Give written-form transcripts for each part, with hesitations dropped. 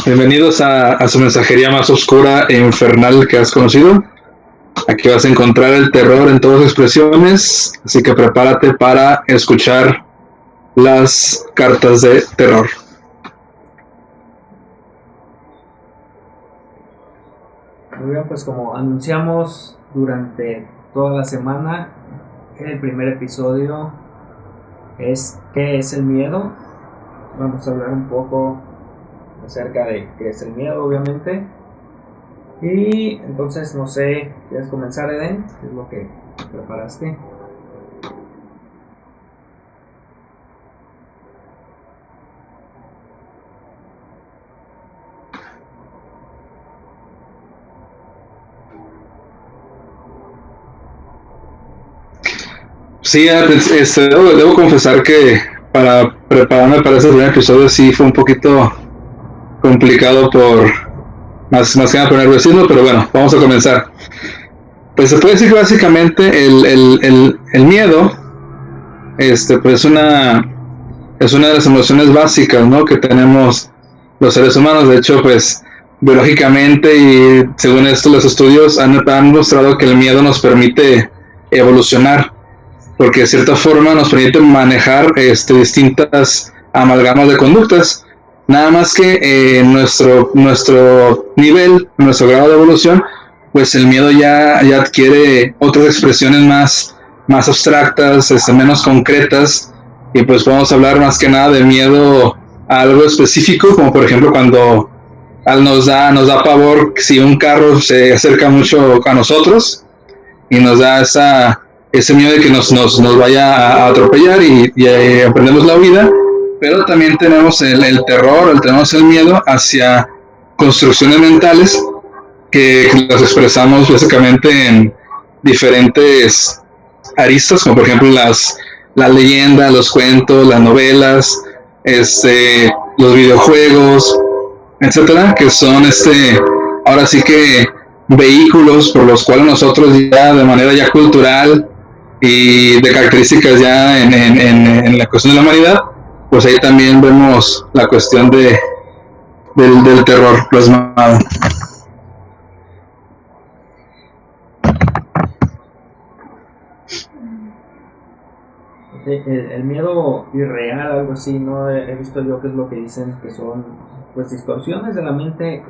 Bienvenidos a su mensajería más oscura e infernal que has conocido. Aquí vas a encontrar el terror en todas sus expresiones, así que prepárate para escuchar las cartas de terror. Muy bien, pues como anunciamos durante toda la semana, el primer episodio es ¿qué es el miedo? Vamos a hablar un poco acerca de qué es el miedo, obviamente. Y entonces, no sé, ¿quieres comenzar, Eden? ¿Qué es lo que preparaste? Sí, debo confesar que para prepararme para este primer episodio sí fue un poquito complicado por más que nada por nerviosismo, pero bueno, vamos a comenzar. Pues se puede decir que básicamente el miedo pues es una de las emociones básicas, ¿no?, que tenemos los seres humanos. De hecho, pues biológicamente y según esto los estudios han mostrado que el miedo nos permite evolucionar, porque de cierta forma nos permite manejar distintas amalgamas de conductas. Nada más que nuestro nivel, nuestro grado de evolución, pues el miedo ya adquiere otras expresiones más abstractas, menos concretas, y pues podemos hablar más que nada de miedo a algo específico, como por ejemplo cuando nos da pavor si un carro se acerca mucho a nosotros y nos da ese miedo de que nos vaya a atropellar y aprendemos la huida, pero también tenemos el terror, tenemos el miedo hacia construcciones mentales que las expresamos básicamente en diferentes aristas, como por ejemplo las leyendas, los cuentos, las novelas, los videojuegos, etcétera, que son ahora sí que vehículos por los cuales nosotros ya de manera ya cultural y de características ya en la cuestión de la humanidad, pues ahí también vemos la cuestión del terror plasmado. El miedo irreal, algo así, ¿no? He visto yo que es lo que dicen que son pues distorsiones de la mente,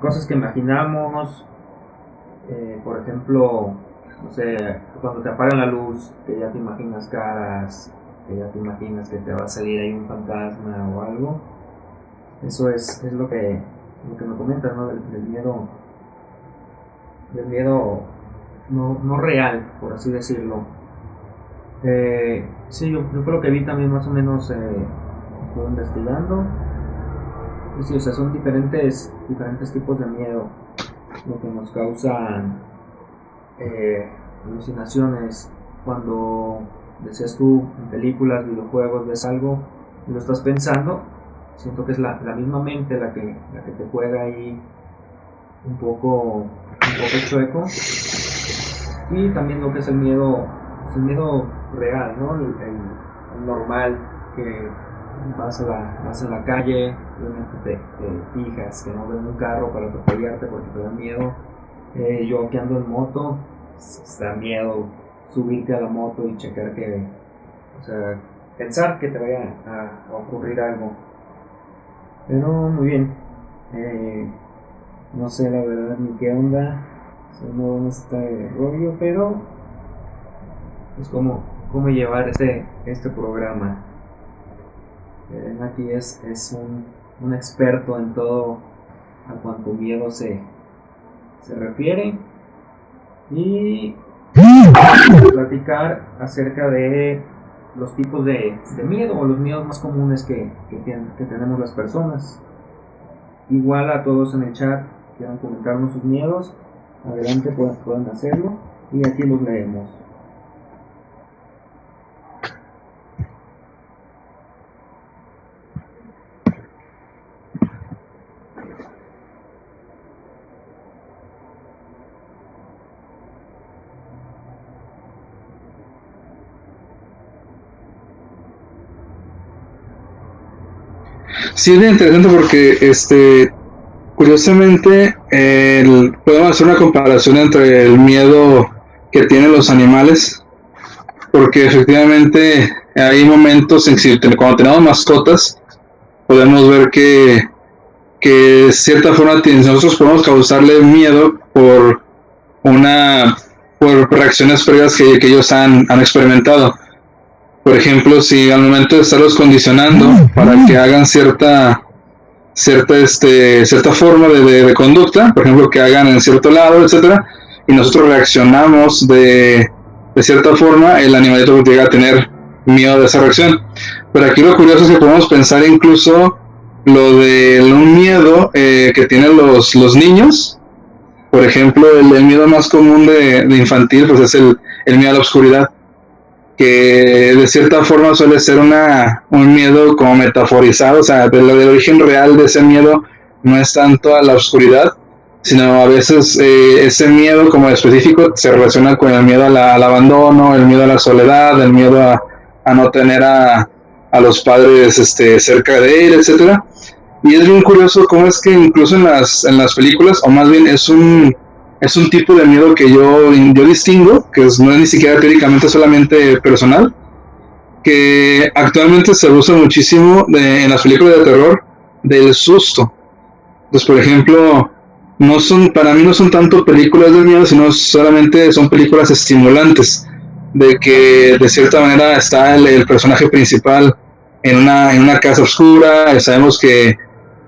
cosas que imaginamos, por ejemplo, no sé, cuando te apagan la luz, que ya te imaginas caras, que ya te imaginas que te va a salir ahí un fantasma o algo. Eso es lo que me comentas, ¿no? Del miedo no real, por así decirlo. Sí, yo fue lo que vi también más o menos, estuve investigando. Y sí, o sea, son diferentes tipos de miedo, lo que nos causan alucinaciones. Cuando decías tú en películas, videojuegos, ves algo y lo estás pensando, siento que es la misma mente la que te juega ahí un poco chueco. Y también lo que es el miedo real, ¿no? El normal, que vas en la calle, obviamente te fijas que no ven un carro para atropellarte porque te da miedo. Yo que ando en moto, da miedo subirte a la moto y checar o sea, pensar que te vaya a ocurrir algo. Pero muy bien, eh, no sé la verdad ni qué onda, no dónde está el rollo, pero es cómo llevar este programa. Aquí es un experto en todo a cuanto miedo se refiere, y platicar acerca de los tipos de miedo o los miedos más comunes que tenemos las personas. Igual a todos en el chat quieran comentarnos sus miedos, adelante pueden hacerlo y aquí los leemos. Sí, es bien interesante porque, curiosamente, podemos hacer una comparación entre el miedo que tienen los animales, porque efectivamente hay momentos en que cuando tenemos mascotas, podemos ver que de cierta forma nosotros podemos causarle miedo una por reacciones previas que ellos han experimentado. Por ejemplo, si al momento de estarlos condicionando para que hagan cierta forma de conducta, por ejemplo, que hagan en cierto lado, etcétera, y nosotros reaccionamos de cierta forma, el animalito llega a tener miedo de esa reacción. Pero aquí lo curioso es que podemos pensar incluso lo de un miedo que tienen los niños. Por ejemplo, el miedo más común de infantil pues es el miedo a la oscuridad, que de cierta forma suele ser un miedo como metaforizado, o sea, del origen real de ese miedo no es tanto a la oscuridad, sino a veces ese miedo como específico se relaciona con el miedo al abandono, el miedo a la soledad, el miedo a no tener a los padres cerca de él, etcétera. Y es bien curioso cómo es que incluso en las películas, o más bien es un tipo de miedo que yo distingo, que no es ni siquiera teóricamente solamente personal, que actualmente se usa muchísimo en las películas de terror del susto. Entonces, por ejemplo, para mí no son tanto películas de miedo, sino solamente son películas estimulantes, de que de cierta manera está el personaje principal en una casa oscura, sabemos que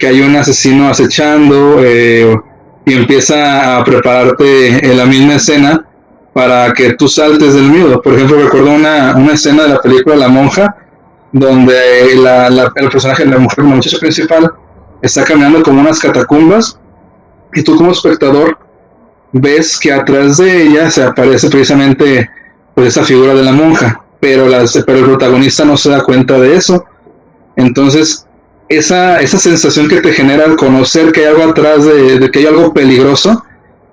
hay un asesino acechando, y empieza a prepararte en la misma escena para que tú saltes del miedo. Por ejemplo, recuerdo una escena de la película La Monja, donde el personaje, la mujer, la muchacha principal, está caminando como unas catacumbas y tú como espectador ves que atrás de ella se aparece precisamente pues esa figura de la monja, pero el protagonista no se da cuenta de eso. Entonces, esa sensación que te genera al conocer que hay algo atrás de que hay algo peligroso,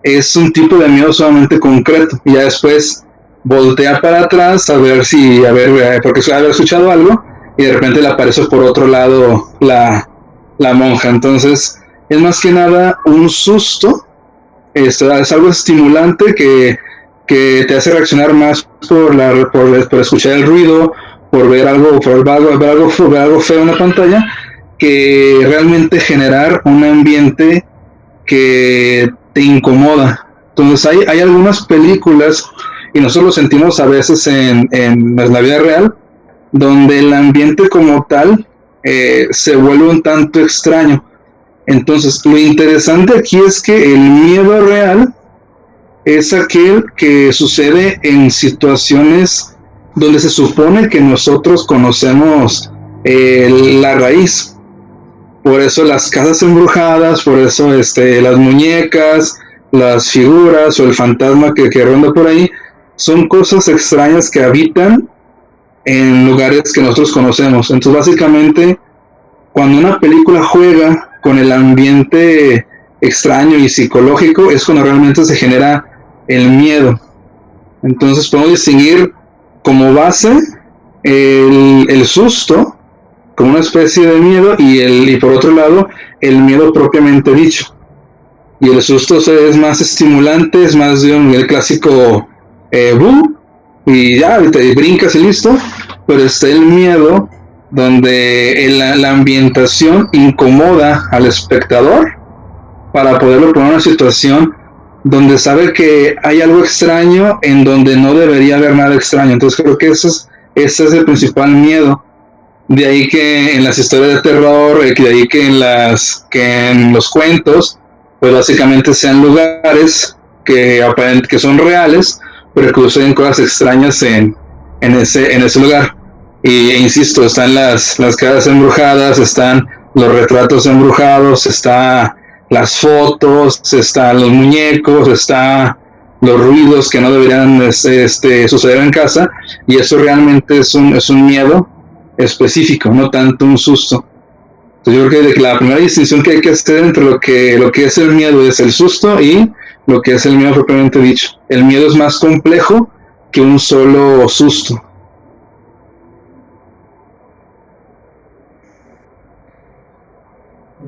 es un tipo de miedo sumamente concreto. Y ya después voltea para atrás porque suele haber escuchado algo, y de repente le aparece por otro lado la monja. Entonces, es más que nada un susto, es algo estimulante que te hace reaccionar más por escuchar el ruido, por ver algo feo en la pantalla, que realmente generar un ambiente que te incomoda. Entonces hay algunas películas, y nosotros lo sentimos a veces en la vida real, donde el ambiente como tal se vuelve un tanto extraño. Entonces, lo interesante aquí es que el miedo real es aquel que sucede en situaciones donde se supone que nosotros conocemos la raíz. Por eso las casas embrujadas, por eso las muñecas, las figuras o el fantasma que ronda por ahí, son cosas extrañas que habitan en lugares que nosotros conocemos. Entonces, básicamente, cuando una película juega con el ambiente extraño y psicológico, es cuando realmente se genera el miedo. Entonces podemos distinguir como base el susto como una especie de miedo, y por otro lado el miedo propiamente dicho. Y el susto es más estimulante, es más de el clásico boom, y ya te brincas y listo. Pero está el miedo donde la ambientación incomoda al espectador para poderlo poner en una situación donde sabe que hay algo extraño en donde no debería haber nada extraño. Entonces creo que ese es el principal miedo. De ahí que en las historias de terror, de ahí que en los cuentos, pues básicamente sean lugares que son reales, pero que suceden cosas extrañas en ese lugar. E insisto, están las casas embrujadas, están los retratos embrujados, está las fotos, están los muñecos, está los ruidos que no deberían suceder en casa, y eso realmente es un miedo específico, no tanto un susto. Entonces yo creo que la primera distinción que hay que hacer entre lo que es el miedo es el susto y lo que es el miedo propiamente dicho. El miedo es más complejo que un solo susto.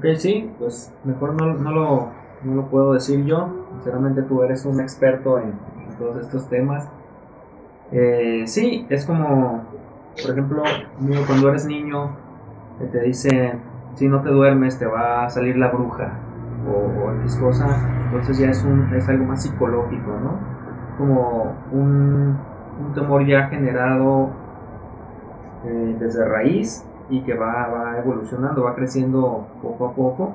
Ok, sí, pues mejor no lo puedo decir yo. Sinceramente tú eres un experto en todos estos temas. Sí, es como, por ejemplo, amigo, cuando eres niño, que te dicen, si no te duermes te va a salir la bruja o X cosa, entonces ya es algo más psicológico, ¿no? Como un temor ya generado desde raíz y que va evolucionando, va creciendo poco a poco.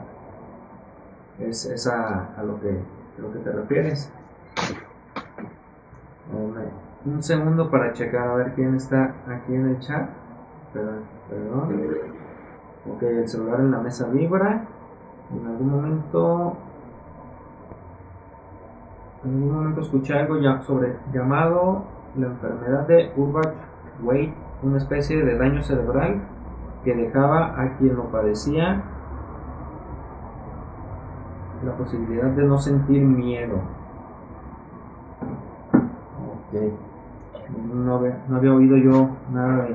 Es a lo que te refieres. Un segundo para checar a ver quién está aquí en el chat. Perdón. Ok, el celular en la mesa vibra. En algún momento escuché algo ya sobre llamado la enfermedad de Urbach-Wight, una especie de daño cerebral que dejaba a quien lo padecía la posibilidad de no sentir miedo. Ok. No había oído yo nada de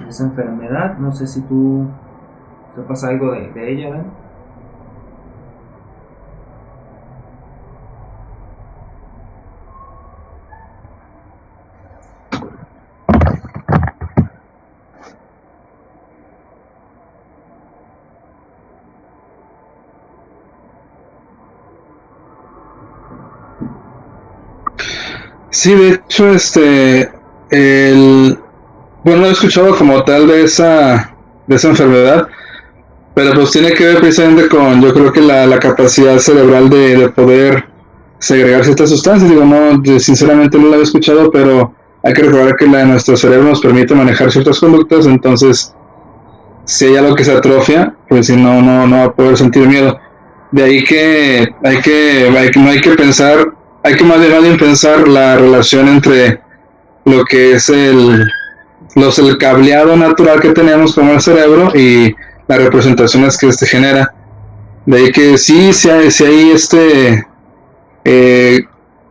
esa enfermedad. No sé si tú sepas algo de ella, ¿verdad? Sí, de hecho, bueno, no he escuchado como tal de esa enfermedad, pero pues tiene que ver precisamente con, yo creo que la capacidad cerebral de poder segregar ciertas sustancias. Digo, no, sinceramente no la he escuchado, pero hay que recordar que nuestro cerebro nos permite manejar ciertas conductas, entonces si hay algo que se atrofia, pues si no va a poder sentir miedo. De ahí que no hay que pensar, hay que más bien pensar la relación entre lo que es el cableado natural que tenemos como el cerebro y las representaciones que genera. De ahí que si hay eh,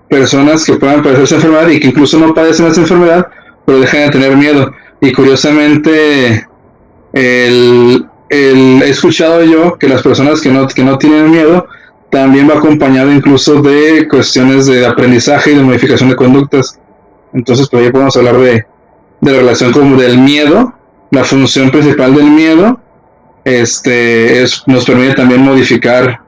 personas que puedan padecer esa enfermedad y que incluso no padecen esa enfermedad, pero dejan de tener miedo. Y curiosamente, he escuchado yo que las personas que no tienen miedo también va acompañado incluso de cuestiones de aprendizaje y de modificación de conductas. Entonces, pues ahí podemos hablar de la relación como del miedo, la función principal del miedo, nos permite también modificar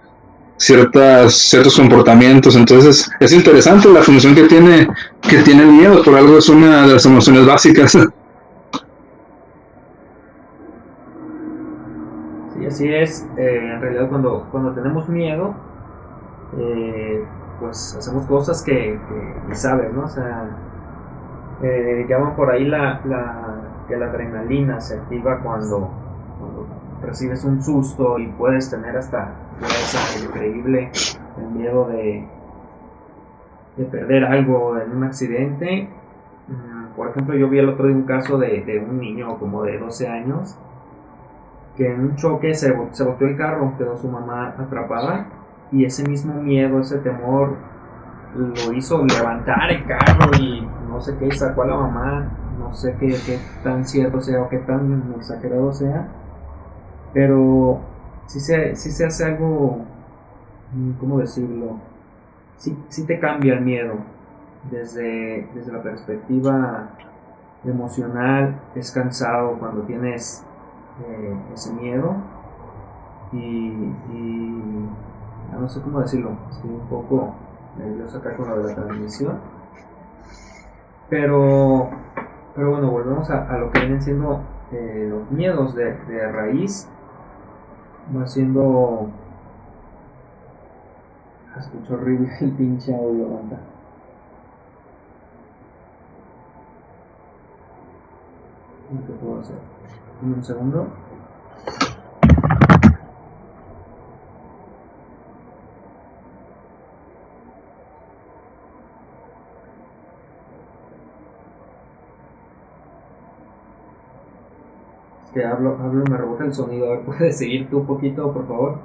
ciertos comportamientos. Entonces, es interesante la función que tiene el miedo, por algo es una de las emociones básicas. Sí, así es. En realidad cuando tenemos miedo, eh, pues hacemos cosas que ni sabes, ¿no? O sea, llaman por ahí que la adrenalina se activa cuando recibes un susto y puedes tener hasta fuerza increíble, el miedo de perder algo en un accidente. Por ejemplo, yo vi el otro día un caso de un niño como de 12 años que en un choque se volteó el carro, quedó su mamá atrapada y ese mismo miedo, ese temor lo hizo levantar el carro y no sé qué, sacó a la mamá, no sé qué tan cierto sea o qué tan exagerado sea, pero sí se hace algo, ¿cómo decirlo? Sí te cambia el miedo desde la perspectiva emocional, es cansado cuando tienes ese miedo y no sé cómo decirlo, estoy un poco nervioso acá con lo de la transmisión, pero, pero bueno, volvemos a lo que vienen siendo los miedos de raíz, va siendo, escucho horrible el pinche audio, banda. ¿Qué puedo hacer? Un segundo. Que hablo, me rebota el sonido. A ver, ¿puedes seguir tú un poquito, por favor?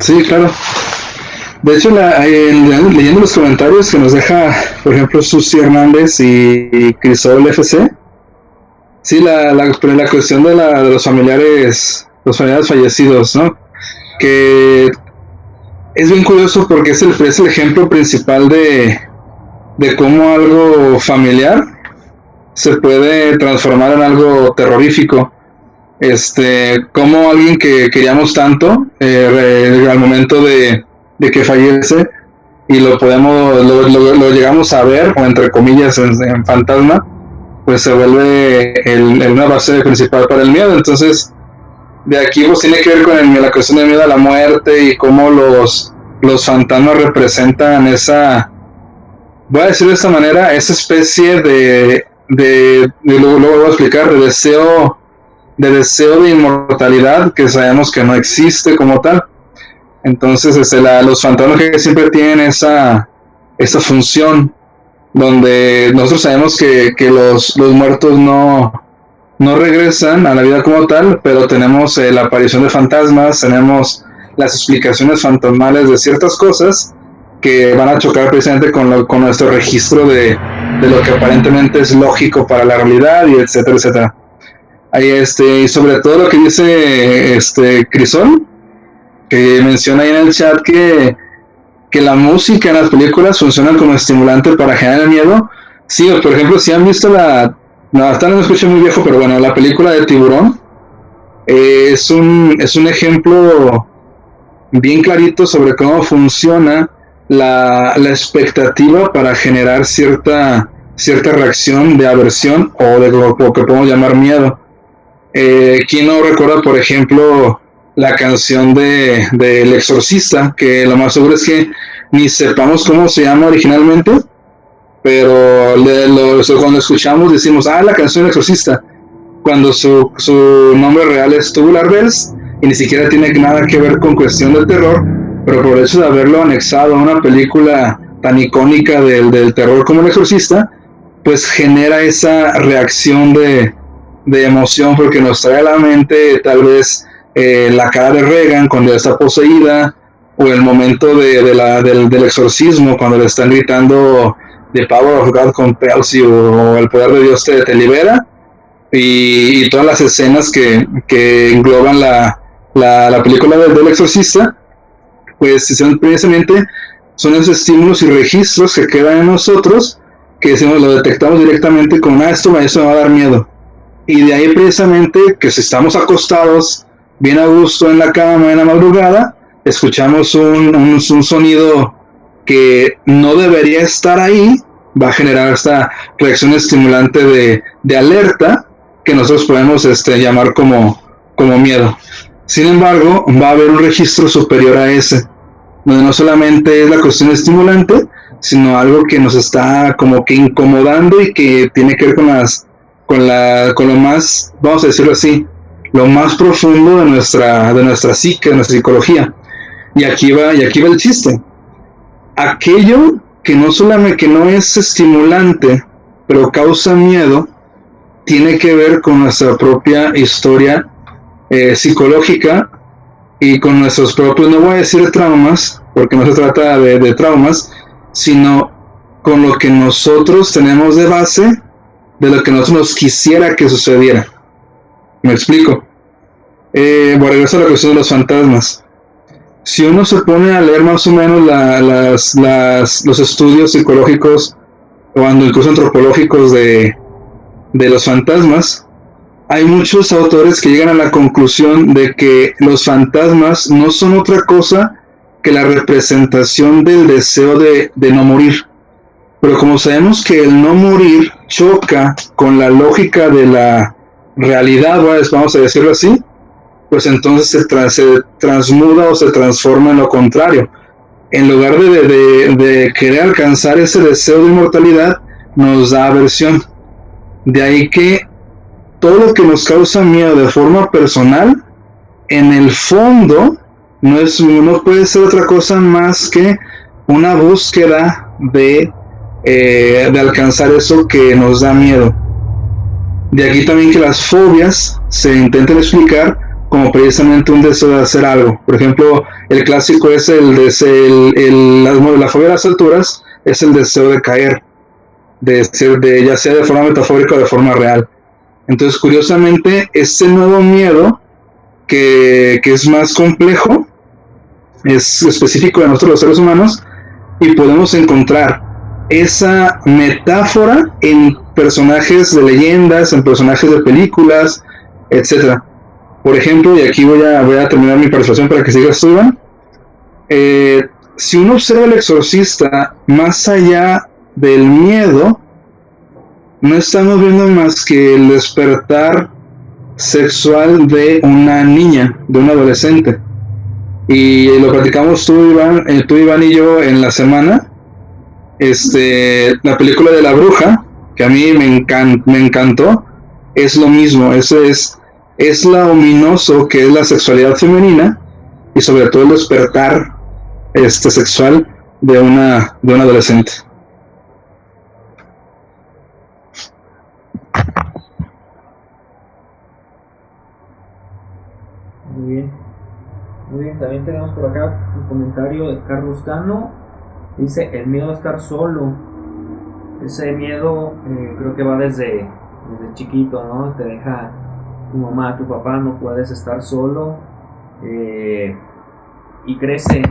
Sí, claro. De hecho, leyendo los comentarios que nos deja, por ejemplo, Susi Hernández y Crisol FC, sí, la cuestión de los familiares fallecidos, ¿no? Que es bien curioso porque es el ejemplo principal de cómo algo familiar se puede transformar en algo terrorífico. Como alguien que queríamos tanto, al momento de que fallece y lo llegamos a ver, o entre comillas, en fantasma, pues se vuelve una base principal para el miedo. Entonces, de aquí pues tiene que ver con la cuestión del miedo a la muerte y cómo los fantasmas representan voy a decir de esta manera, esa especie luego voy a explicar, de deseo de inmortalidad que sabemos que no existe como tal. Entonces, los fantasmas que siempre tienen esa función, donde nosotros sabemos que los muertos no regresan a la vida como tal, pero tenemos la aparición de fantasmas, tenemos las explicaciones fantasmales de ciertas cosas que van a chocar precisamente con nuestro registro de lo que aparentemente es lógico para la realidad, y etcétera, etcétera. Ahí y sobre todo lo que dice Crisol, que menciona ahí en el chat que la música en las películas funciona como estimulante para generar el miedo. Sí, por ejemplo, si han visto hasta no me escucho muy viejo, pero bueno, la película de Tiburón, es un ejemplo bien clarito sobre cómo funciona la expectativa para generar cierta reacción de aversión o de lo que podemos llamar miedo. ¿Quién no recuerda, por ejemplo, la canción del Exorcista? Que lo más seguro es que ni sepamos cómo se llama originalmente, pero cuando escuchamos decimos, la canción del Exorcista, cuando su nombre real es Tubular Bells, y ni siquiera tiene nada que ver con cuestión del terror, pero por el hecho de haberlo anexado a una película tan icónica del terror como El Exorcista, pues genera esa reacción de emoción, porque nos trae a la mente tal vez la cara de Regan cuando está poseída, o el momento del exorcismo cuando le están gritando The Power of God compels you, o el poder de Dios te libera, y todas las escenas que engloban la película del exorcista, pues precisamente son esos estímulos y registros que quedan en nosotros, que decimos, lo detectamos directamente con esto me va a dar miedo. Y de ahí precisamente que si estamos acostados bien a gusto en la cama en la madrugada, escuchamos un sonido que no debería estar ahí, va a generar esta reacción estimulante de alerta que nosotros podemos llamar como miedo. Sin embargo, va a haber un registro superior a ese, donde no solamente es la cuestión estimulante, sino algo que nos está como que incomodando y que tiene que ver con lo más, vamos a decirlo así, lo más profundo de nuestra psique, de nuestra psicología. Y aquí va el chiste. Aquello que no es estimulante, pero causa miedo, tiene que ver con nuestra propia historia psicológica y con nuestros propios, no voy a decir traumas, porque no se trata de traumas, sino con lo que nosotros tenemos de base, de lo que nosotros nos quisiera que sucediera. ¿Me explico? Voy a regresar a la cuestión de los fantasmas. Si uno se pone a leer más o menos los estudios psicológicos o incluso antropológicos de los fantasmas, hay muchos autores que llegan a la conclusión de que los fantasmas no son otra cosa que la representación del deseo de no morir. Pero como sabemos que el no morir choca con la lógica de la realidad, vamos a decirlo así, pues entonces se transmuda o se transforma en lo contrario. En lugar de querer alcanzar ese deseo de inmortalidad, nos da aversión. De ahí que todo lo que nos causa miedo de forma personal, en el fondo, no puede ser otra cosa más que una búsqueda de alcanzar eso que nos da miedo. De aquí también que las fobias se intenten explicar como precisamente un deseo de hacer algo. Por ejemplo, el clásico es la fobia a las alturas, es el deseo de caer, ya sea de forma metafórica o de forma real. Entonces, curiosamente, este nuevo miedo, que es más complejo, es específico de nosotros los seres humanos, y podemos encontrar esa metáfora en personajes de leyendas, en personajes de películas, etcétera. Por ejemplo, y aquí voy a terminar mi participación para que sigas tú, Iván. Si uno observa El Exorcista, más allá del miedo, no estamos viendo más que el despertar sexual de una niña, de un adolescente. Y lo platicamos tú, Iván y yo en la semana. La película de La Bruja, que a mí me encantó, es lo mismo. Es lo ominoso que es la sexualidad femenina y sobre todo el despertar sexual de una adolescente. Muy bien. Muy bien, también tenemos por acá un comentario de Carlos Cano. Dice, el miedo a estar solo. Ese miedo creo que va desde chiquito, ¿no? Te deja tu mamá, tu papá, no puedes estar solo. Y crece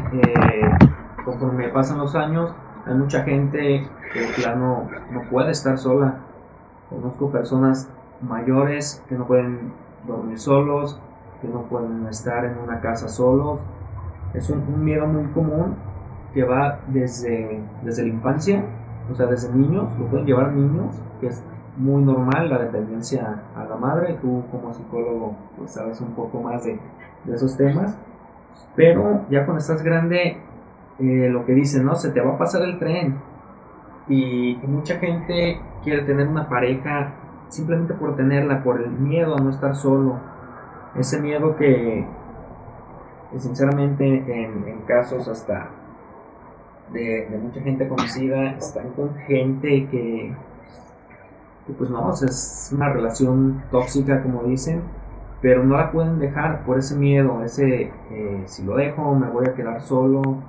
conforme pasan los años. Hay mucha gente que de plano no puede estar sola. Conozco personas mayores que no pueden dormir solos, que no pueden estar en una casa solos. Es un miedo muy común que va desde la infancia, o sea, desde niños, lo pueden llevar niños, que es muy normal la dependencia a la madre. Tú como psicólogo pues sabes un poco más de esos temas, pero ya cuando estás grande, lo que dicen, ¿no? Se te va a pasar el tren, y mucha gente quiere tener una pareja simplemente por tenerla, por el miedo a no estar solo. Ese miedo que sinceramente en casos hasta de mucha gente conocida están con gente que pues no, o sea, es una relación tóxica como dicen, pero no la pueden dejar por ese miedo, si lo dejo me voy a quedar solo,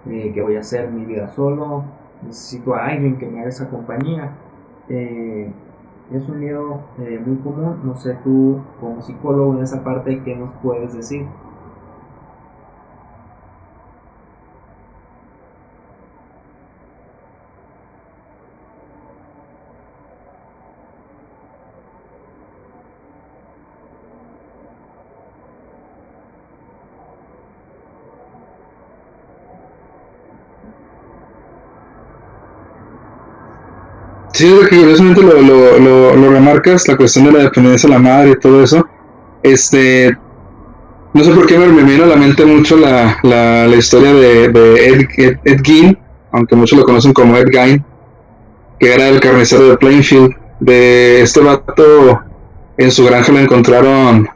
¿qué voy a hacer en mi vida solo? Necesito a alguien que me haga esa compañía. Es un miedo muy común. No sé, tú como psicólogo en esa parte, ¿qué nos puedes decir? Sí, es que curiosamente lo remarcas, la cuestión de la dependencia de la madre y todo eso. No sé por qué me viene a la mente mucho la historia de Ed Gein, aunque muchos lo conocen como Ed Gein, que era el carnicero de Plainfield. De este vato, en su granja lo encontraron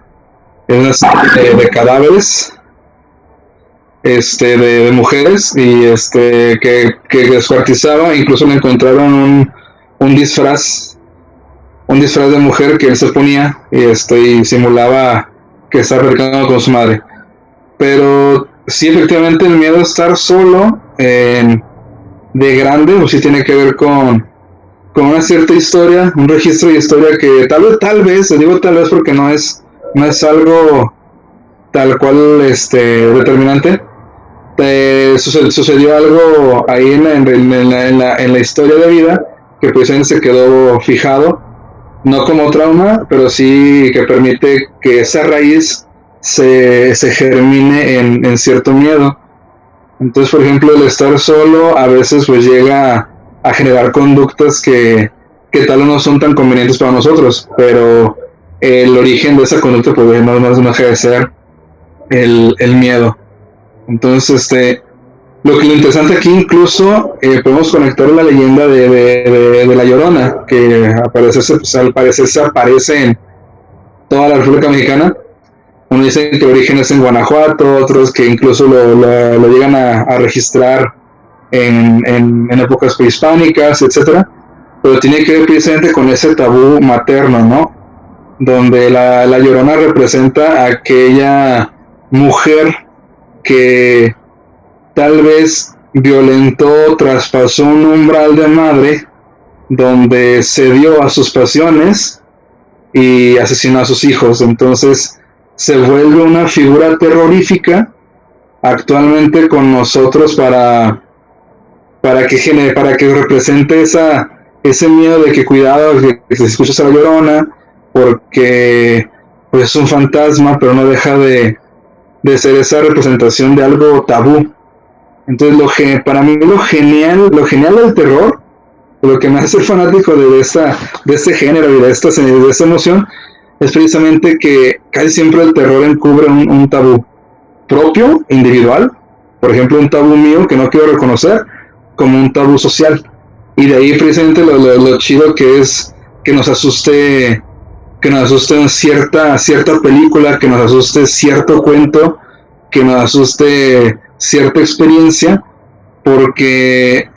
en una serie de cadáveres de mujeres, y que descuartizaba. Incluso le encontraron un disfraz de mujer que él se ponía, y simulaba que estaba platicando con su madre. Pero sí, efectivamente, el miedo a estar solo de grande, pues sí tiene que ver con una cierta historia, un registro de historia que tal vez, digo tal vez porque no es algo tal cual determinante. Sucedió algo ahí en la historia de vida que precisamente se quedó fijado, no como trauma, pero sí que permite que esa raíz se germine en cierto miedo. Entonces, por ejemplo, el estar solo a veces pues llega a generar conductas que tal vez no son tan convenientes para nosotros, pero el origen de esa conducta pues no deja de ser el miedo. Entonces, lo interesante aquí incluso podemos conectar la leyenda de La Llorona, que al parecer se aparece en toda la República Mexicana. Unos dicen que el origen es en Guanajuato, otros que incluso lo llegan a registrar en épocas prehispánicas, etcétera. Pero tiene que ver precisamente con ese tabú materno, ¿no? donde la Llorona representa a aquella mujer que tal vez violentó, traspasó un umbral de madre, donde cedió a sus pasiones y asesinó a sus hijos. Entonces se vuelve una figura terrorífica actualmente con nosotros para que represente ese miedo de que cuidado, que se escucha a la Llorona, porque pues es un fantasma, pero no deja de ser esa representación de algo tabú. Entonces para mí lo genial del terror, lo que me hace fanático de este género y de esta emoción, es precisamente que casi siempre el terror encubre un tabú propio, individual, por ejemplo un tabú mío que no quiero reconocer, como un tabú social. Y de ahí precisamente lo chido que es que nos asuste cierta película, que nos asuste cierto cuento, que nos asuste cierta experiencia, porque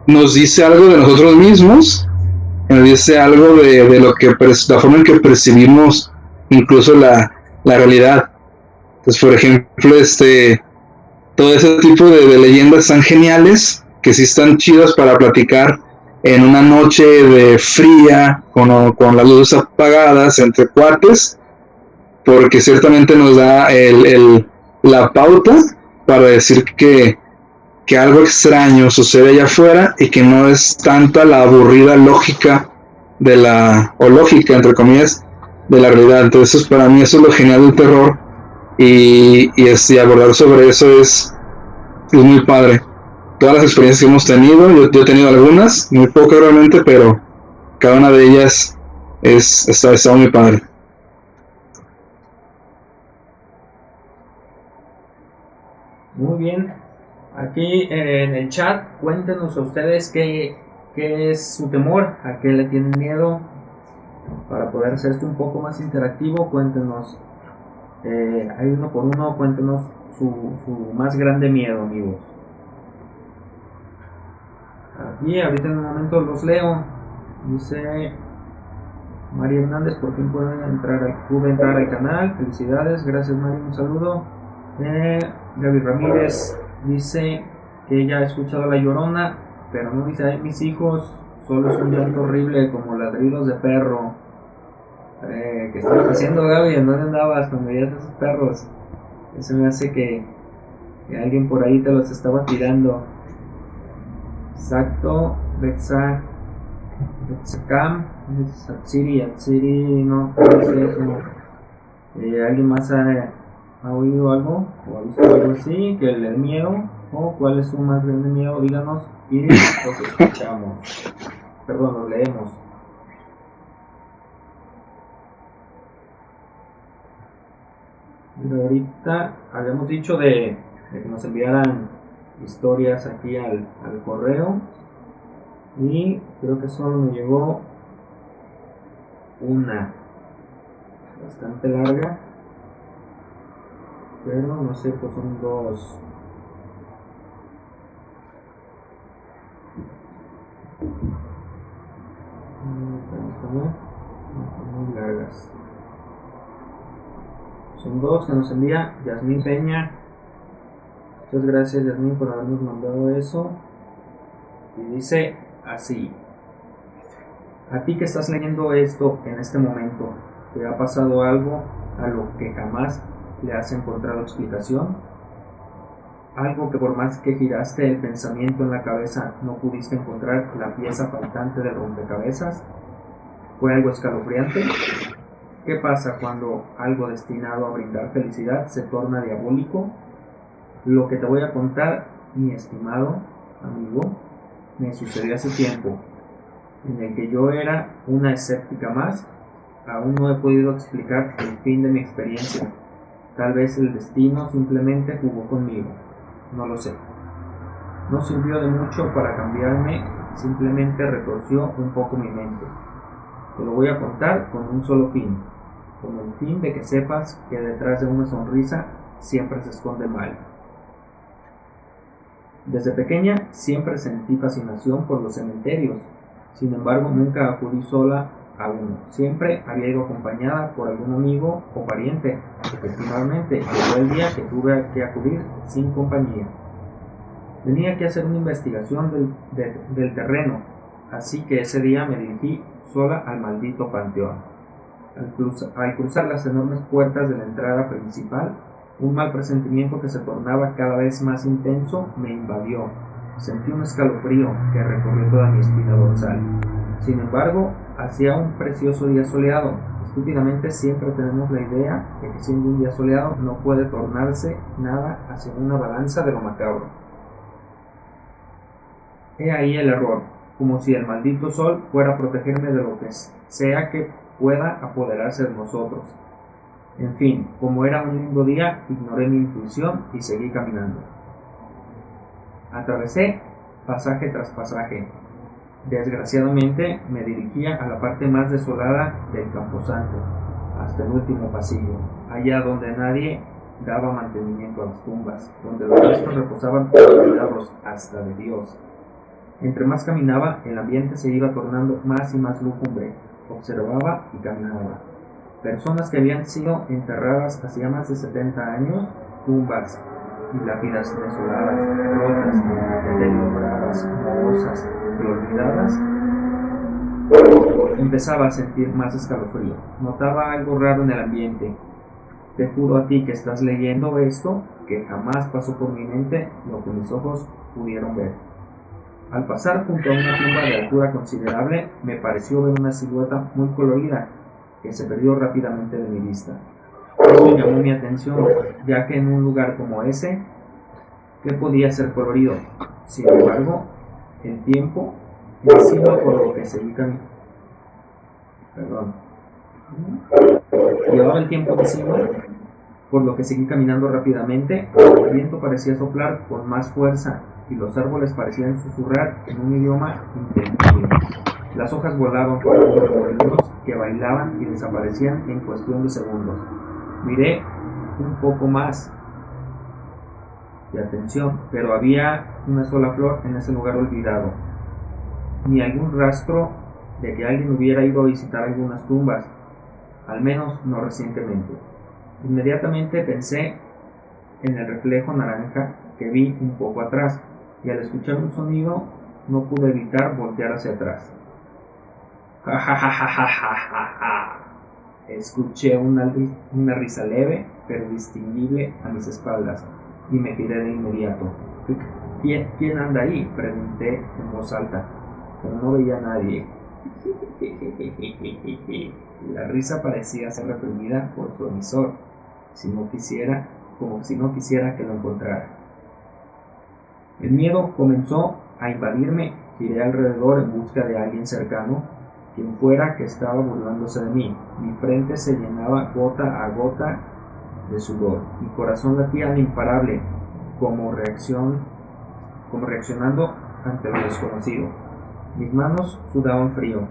nos dice algo de nosotros mismos, nos dice algo de lo que la forma en que percibimos incluso la realidad. Entonces, por ejemplo, todo ese tipo de leyendas tan geniales que sí están chidas para platicar en una noche de fría, con las luces apagadas, entre cuates, porque ciertamente nos da la pauta para decir que algo extraño sucede allá afuera y que no es tanta la aburrida lógica o lógica, entre comillas, de la realidad. Entonces, para mí eso es lo genial del terror y abordar sobre eso es muy padre. Todas las experiencias que hemos tenido, yo he tenido algunas, muy pocas realmente, pero cada una de ellas está muy padre. Muy bien. Aquí en el chat, cuéntenos a ustedes qué es su temor, a qué le tienen miedo, para poder hacer esto un poco más interactivo. Cuéntenos, ahí uno por uno, cuéntenos su más grande miedo, amigos. Aquí, ahorita en un momento los leo. Dice María Hernández, por fin pude entrar al canal. Felicidades, gracias María, un saludo. Gaby Ramírez dice que ella ha escuchado a La Llorona, pero no dice, ay, mis hijos, solo es un llanto horrible como ladridos de perro. ¿Qué estabas haciendo, Gaby? ¿En dónde andabas cuando veías a esos perros? Eso me hace que alguien por ahí te los estaba tirando. Exacto, Bexacam, Atsiri, no sé eso. ¿Alguien más ha oído algo o ha visto algo así que le dé miedo? ¿O cuál es su más grande miedo? Díganos y los escuchamos. Perdón, los leemos. Pero ahorita habíamos dicho de que nos enviaran historias aquí al correo, y creo que solo me llegó una bastante larga, pero no sé, pues son dos. Muy largas. Son dos que nos envía Yasmín Peña. Muchas gracias, Yasmín, por habernos mandado eso. Y dice así: a ti que estás leyendo esto en este momento, ¿te ha pasado algo a lo que jamás le has encontrado explicación? Algo que por más que giraste el pensamiento en la cabeza no pudiste encontrar la pieza faltante del rompecabezas. ¿Fue algo escalofriante? ¿Qué pasa cuando algo destinado a brindar felicidad se torna diabólico? Lo que te voy a contar, mi estimado amigo, me sucedió hace tiempo, en el que yo era una escéptica más. Aún no he podido explicar el fin de mi experiencia. Tal vez el destino simplemente jugó conmigo. No lo sé. No sirvió de mucho para cambiarme, simplemente retorció un poco mi mente. Te lo voy a contar con un solo fin, con el fin de que sepas que detrás de una sonrisa siempre se esconde el mal. Desde pequeña siempre sentí fascinación por los cementerios. Sin embargo, nunca acudí sola a uno. Siempre había ido acompañada por algún amigo o pariente. Efectivamente, llegó el día que tuve que acudir sin compañía. Tenía que hacer una investigación del terreno, así que ese día me dirigí sola al maldito panteón. Al cruzar las enormes puertas de la entrada principal, un mal presentimiento que se tornaba cada vez más intenso me invadió. Sentí un escalofrío que recorrió toda mi espina dorsal. Sin embargo, hacía un precioso día soleado. Estúpidamente siempre tenemos la idea de que siendo un día soleado no puede tornarse nada hacia una balanza de lo macabro. He ahí el error, como si el maldito sol fuera a protegerme de lo que sea que pueda apoderarse de nosotros. En fin, como era un lindo día, ignoré mi intuición y seguí caminando. Atravesé pasaje tras pasaje. Desgraciadamente me dirigía a la parte más desolada del camposanto, hasta el último pasillo, allá donde nadie daba mantenimiento a las tumbas, donde los restos reposaban olvidados hasta de Dios. Entre más caminaba, el ambiente se iba tornando más y más lúgubre. Observaba y caminaba. Personas que habían sido enterradas hacía más de 70 años, tumbas y lápidas desoladas, rotas, deterioradas, mohosas y olvidadas. Empezaba a sentir más escalofrío. Notaba algo raro en el ambiente. Te juro a ti que estás leyendo esto, que jamás pasó por mi mente lo que mis ojos pudieron ver. Al pasar junto a una tumba de altura considerable, me pareció ver una silueta muy colorida, que se perdió rápidamente de mi vista. Eso llamó mi atención, ya que en un lugar como ese, ¿qué podía ser colorido? Sin embargo, el tiempo, encima por lo que seguí caminando. Llevaba el tiempo encima, por lo que seguí caminando rápidamente. El viento parecía soplar con más fuerza y los árboles parecían susurrar en un idioma inentendible. Las hojas volaban formando remolinos que bailaban y desaparecían en cuestión de segundos. Miré un poco más de atención, pero había una sola flor en ese lugar olvidado, ni algún rastro de que alguien hubiera ido a visitar algunas tumbas, al menos no recientemente. Inmediatamente pensé en el reflejo naranja que vi un poco atrás, y al escuchar un sonido no pude evitar voltear hacia atrás. ¡Ja, ja, ja, ja, ja, ja, ja! Escuché una risa leve pero distinguible a mis espaldas y me giré de inmediato. ¿Quién anda ahí?, pregunté en voz alta, pero no veía a nadie. La risa parecía ser reprimida por su emisor, como si no quisiera que lo encontrara. El miedo comenzó a invadirme. Giré alrededor en busca de alguien cercano, quien fuera que estaba burlándose de mí. Mi frente se llenaba gota a gota de sudor. Mi corazón latía imparable, como reaccionando ante lo desconocido. Mis manos sudaban frío.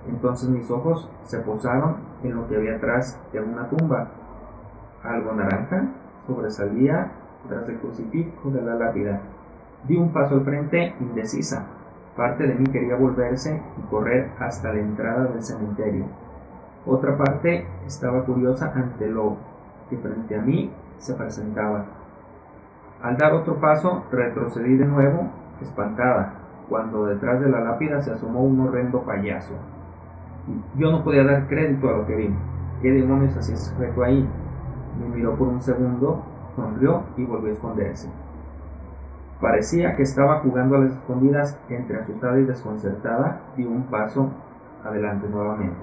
Entonces mis ojos se posaron en lo que había atrás de una tumba. Algo naranja sobresalía tras el crucifijo de la lápida. Di un paso al frente, indecisa. Parte de mí quería volverse y correr hasta la entrada del cementerio. Otra parte estaba curiosa ante lo que frente a mí se presentaba. Al dar otro paso, retrocedí de nuevo, espantada, cuando detrás de la lápida se asomó un horrendo payaso. Yo no podía dar crédito a lo que vi. ¿Qué demonios hacía ese sujeto ahí? Me miró por un segundo, sonrió y volvió a esconderse. Parecía que estaba jugando a las escondidas. Entre asustada y desconcertada, di un paso adelante nuevamente.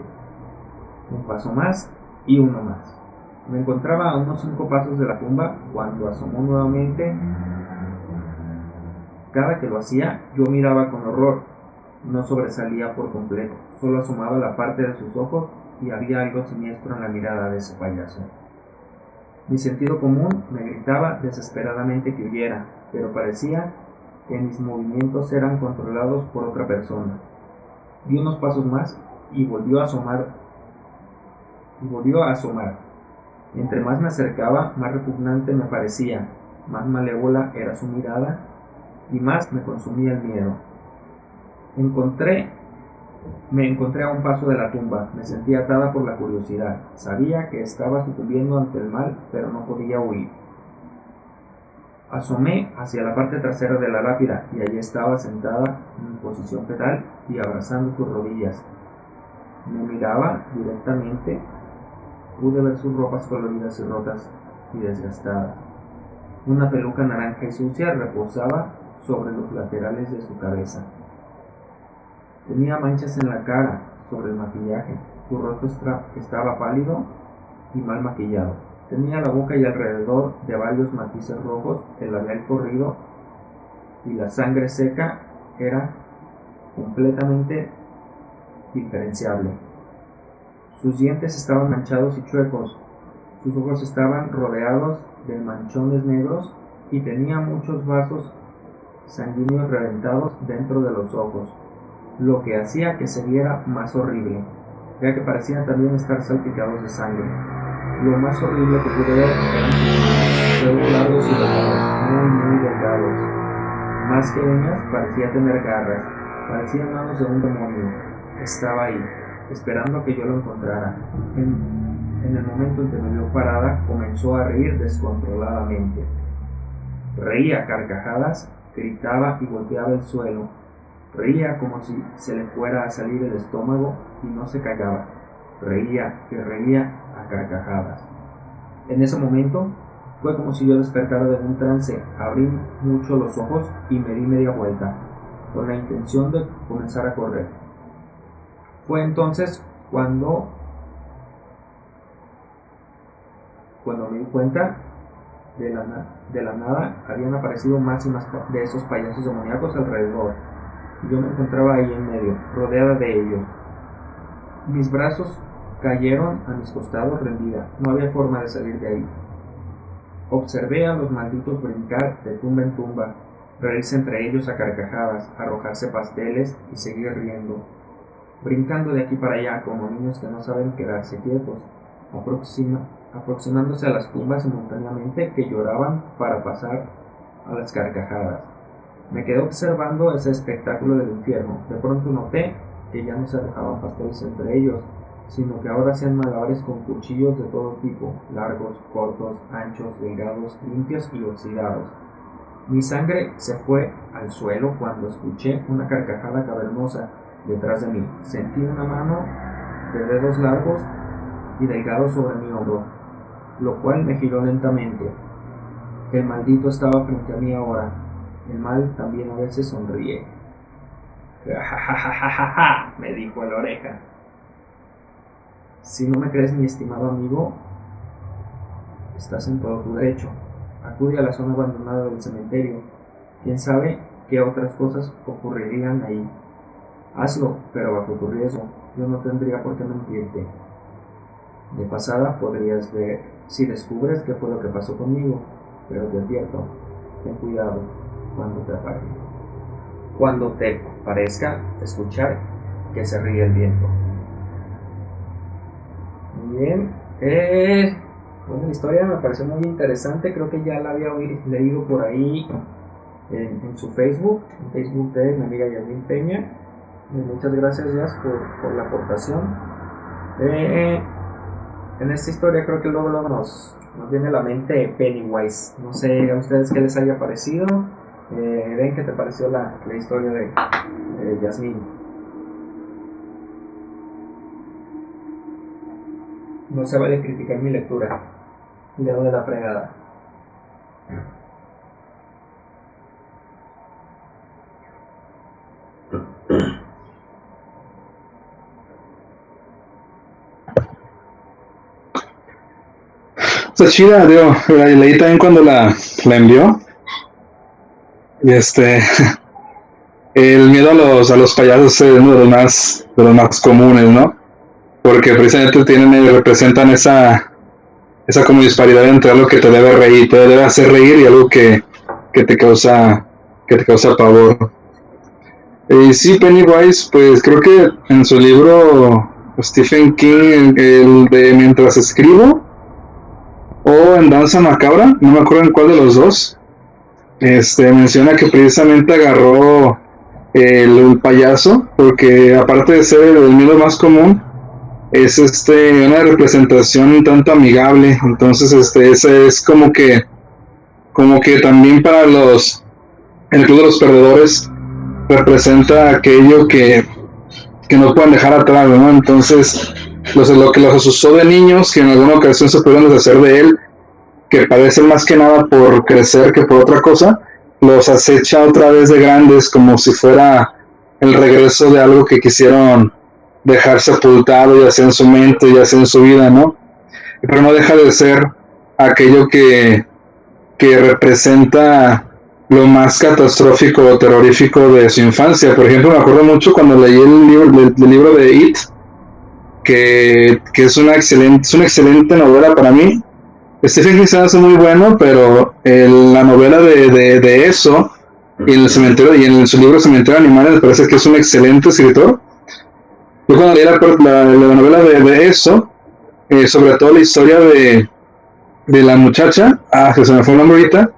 Un paso más y uno más. Me encontraba a unos 5 pasos de la tumba cuando asomó nuevamente. Cada que lo hacía, yo miraba con horror. No sobresalía por completo, solo asomaba la parte de sus ojos y había algo siniestro en la mirada de ese payaso. Mi sentido común me gritaba desesperadamente que huyera, pero parecía que mis movimientos eran controlados por otra persona. Di unos pasos más y volvió a asomar. Entre más me acercaba, más repugnante me parecía, más malévola era su mirada y más me consumía el miedo. Encontré Me encontré a un paso de la tumba, me sentía atada por la curiosidad. Sabía que estaba sucumbiendo ante el mal, pero no podía huir. Asomé hacia la parte trasera de la lápida y allí estaba sentada en posición fetal y abrazando sus rodillas. Me miraba directamente. Pude ver sus ropas coloridas y rotas y desgastadas. Una peluca naranja y sucia reposaba sobre los laterales de su cabeza. Tenía manchas en la cara sobre el maquillaje. Su rostro estaba pálido y mal maquillado. Tenía la boca y alrededor de varios matices rojos, el labial corrido y la sangre seca era completamente diferenciable. Sus dientes estaban manchados y chuecos, sus ojos estaban rodeados de manchones negros y tenía muchos vasos sanguíneos reventados dentro de los ojos, lo que hacía que se viera más horrible, ya que parecían también estar salpicados de sangre. Lo más horrible que pude ver eran sus dedos largos y delgados, muy delgados. Más que uñas, parecía tener garras, parecían manos de un demonio. Estaba ahí, esperando a que yo lo encontrara. En el momento en que me vio parada, comenzó a reír descontroladamente. Reía a carcajadas, gritaba y golpeaba el suelo. Reía como si se le fuera a salir el estómago y no se callaba. Reía y reía a carcajadas. En ese momento fue como si yo despertara de un trance. Abrí mucho los ojos y me di media vuelta, con la intención de comenzar a correr. Fue entonces cuando me di cuenta de la nada habían aparecido más y más de esos payasos demoníacos alrededor, y yo me encontraba ahí en medio, rodeada de ellos. Mis brazos cayeron a mis costados rendida, no había forma de salir de ahí. Observé a los malditos brincar de tumba en tumba, reírse entre ellos a carcajadas, arrojarse pasteles y seguir riendo, brincando de aquí para allá como niños que no saben quedarse quietos, aproximándose a las tumbas simultáneamente que lloraban para pasar a las carcajadas. Me quedé observando ese espectáculo del infierno. De pronto noté que ya no se arrojaban pasteles entre ellos, sino que ahora hacían malabares con cuchillos de todo tipo, largos, cortos, anchos, delgados, limpios y oxidados. Mi sangre se fue al suelo cuando escuché una carcajada cavernosa detrás de mí. Sentí una mano de dedos largos y delgados sobre mi hombro, lo cual me giró lentamente. El maldito estaba frente a mí ahora. El mal también a veces sonríe. «Ja, me dijo a la oreja. Si no me crees, mi estimado amigo, estás en todo tu derecho. Acude a la zona abandonada del cementerio. Quién sabe qué otras cosas ocurrirían ahí. Hazlo, pero bajo tu riesgo. Yo no tendría por qué mentirte. De pasada podrías ver si descubres qué fue lo que pasó conmigo, pero te advierto, ten cuidado cuando te parezca escuchar que se ríe el viento». Muy bien, bueno, la historia me pareció muy interesante. Creo que ya la había leído por ahí en su Facebook, en Facebook de mi amiga Yasmin Peña. Muchas gracias, Yas, por la aportación. En esta historia creo que luego nos viene a la mente Pennywise. No sé a ustedes qué les haya parecido. ¿Ven qué te pareció la historia de Yasmin? No se vale criticar mi lectura. Leo de la fregada. Está chida, digo, la leí también cuando la envió. Y el miedo a los payasos es uno de los más comunes, ¿no? Porque precisamente representan esa como disparidad entre algo que te debe reír, te debe hacer reír, y algo que te causa pavor. Y sí, Pennywise, pues creo que en su libro Stephen King, el de Mientras escribo, o en Danza Macabra, no me acuerdo en cuál de los dos, menciona que precisamente agarró el payaso, porque aparte de ser el miedo más común, es una representación un tanto amigable. Entonces ese es como que también para el club de los perdedores representa aquello que no pueden dejar atrás, ¿no? Entonces lo que los asustó de niños, que en alguna ocasión se pudieron deshacer de él, que padecen más que nada por crecer que por otra cosa, los acecha otra vez de grandes como si fuera el regreso de algo que quisieron dejar sepultado, ya sea en su mente, ya sea en su vida, ¿no? Pero no deja de ser aquello que representa lo más catastrófico o terrorífico de su infancia. Por ejemplo, me acuerdo mucho cuando leí el libro de It, que es una excelente novela para mí. Stephen King se hace muy bueno, pero la novela de eso, y en el cementerio, y en su libro Cementerio de Animales, me parece que es un excelente escritor. Yo cuando leí la novela de eso, sobre todo la historia de la muchacha, que se me fue el nombre ahorita,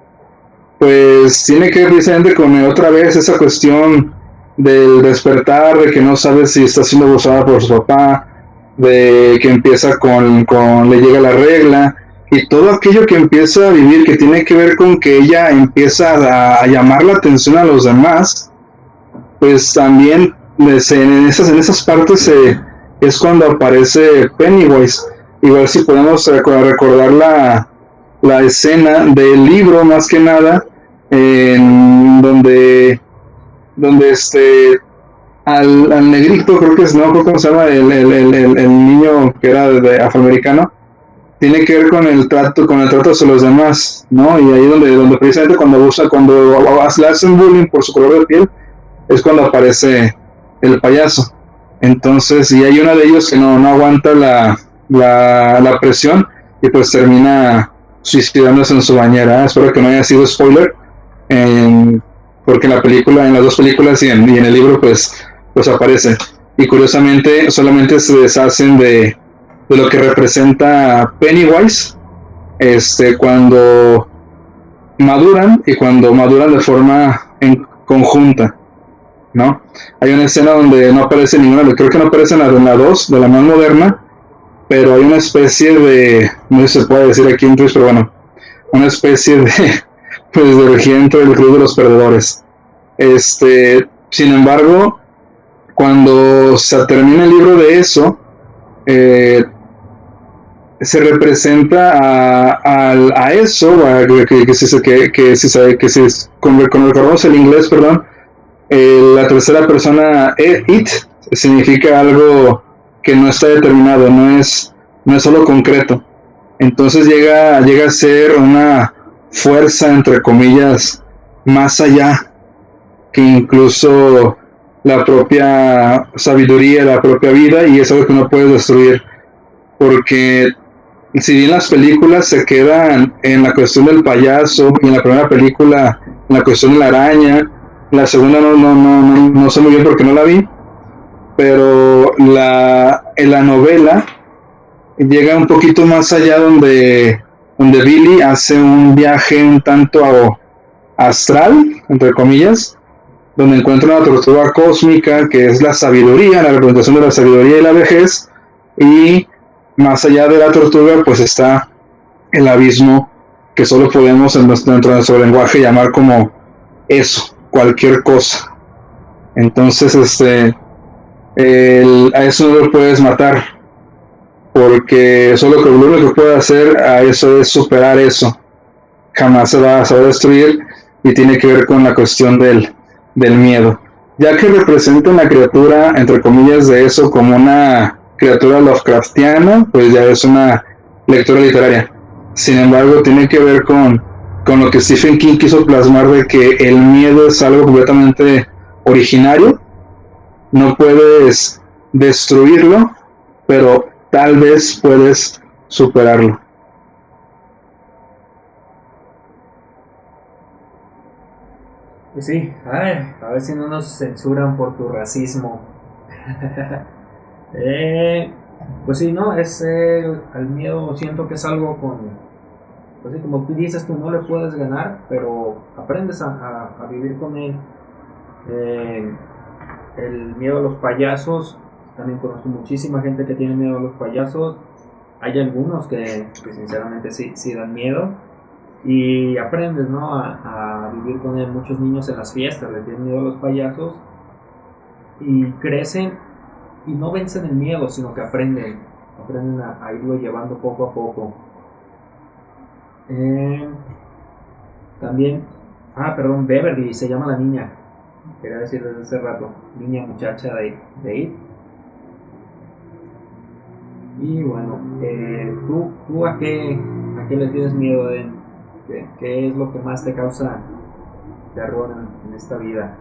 pues tiene que ver precisamente con otra vez esa cuestión del despertar, de que no sabe si está siendo abusada por su papá, de que empieza le llega la regla, y todo aquello que empieza a vivir, que tiene que ver con que ella empieza a llamar la atención a los demás, pues también en esas partes es cuando aparece Pennywise. Igual si podemos recordar la escena del libro más que nada, en donde al negrito, creo que es, no creo cómo se llama, el niño que era de afroamericano, tiene que ver con el trato hacia los demás, ¿no? Y ahí donde precisamente cuando le hacen bullying por su color de piel, es cuando aparece el payaso. Entonces, y hay uno de ellos que no aguanta la presión y pues termina suicidándose en su bañera. Espero que no haya sido spoiler, en- porque en las dos películas y en el libro, pues aparece. Y curiosamente, solamente se deshacen de lo que representa Pennywise cuando maduran y cuando maduran de forma en conjunta, ¿no? Hay una escena donde no aparece ninguna, creo que no aparece en la 2, de la más moderna, pero hay una especie de, no sé si se puede decir aquí en Twitch, pero bueno, una especie de, pues, de regimiento del club de los perdedores. Sin embargo, cuando se termina el libro de eso, eh, se representa a eso, que si con recordamos el inglés, perdón, la tercera persona, it, significa algo que no está determinado, no es solo concreto. Entonces llega a ser una fuerza, entre comillas, más allá que incluso la propia sabiduría, la propia vida, y es algo que no puedes destruir. Porque si bien las películas se quedan en la cuestión del payaso, y en la primera película en la cuestión de la araña, la segunda no sé muy bien porque no la vi, pero en la novela llega un poquito más allá donde Billy hace un viaje un tanto astral, entre comillas, donde encuentra una tortuga cósmica que es la sabiduría, la representación de la sabiduría y la vejez, y más allá de la tortuga pues está el abismo, que solo podemos dentro de nuestro lenguaje llamar como eso, cualquier cosa. Entonces a eso no lo puedes matar, porque solo que lo único que puede hacer a eso es superar eso, jamás se va a destruir, y tiene que ver con la cuestión del miedo, ya que representa una criatura, entre comillas, de eso como una criatura Lovecraftiana, pues ya es una lectura literaria. Sin embargo, tiene que ver con lo que Stephen King quiso plasmar, de que el miedo es algo completamente originario, no puedes destruirlo, pero tal vez puedes superarlo. Pues sí, ay, a ver si no nos censuran por tu racismo. Eh, pues sí, no, al miedo siento que es algo pues sí, como tú dices, tú no le puedes ganar, pero aprendes a vivir con él. Eh, el miedo a los payasos, también conozco muchísima gente que tiene miedo a los payasos. Hay algunos que sinceramente sí dan miedo. Y aprendes, ¿no? A vivir con él. Muchos niños en las fiestas le tienen miedo a los payasos y crecen y no vencen el miedo, sino que aprenden a irlo llevando poco a poco. También, perdón, Beverly se llama la niña, quería decir desde hace rato, niña muchacha de It. Y bueno, ¿tú a qué le tienes miedo? ¿Qué es lo que más te causa terror en esta vida?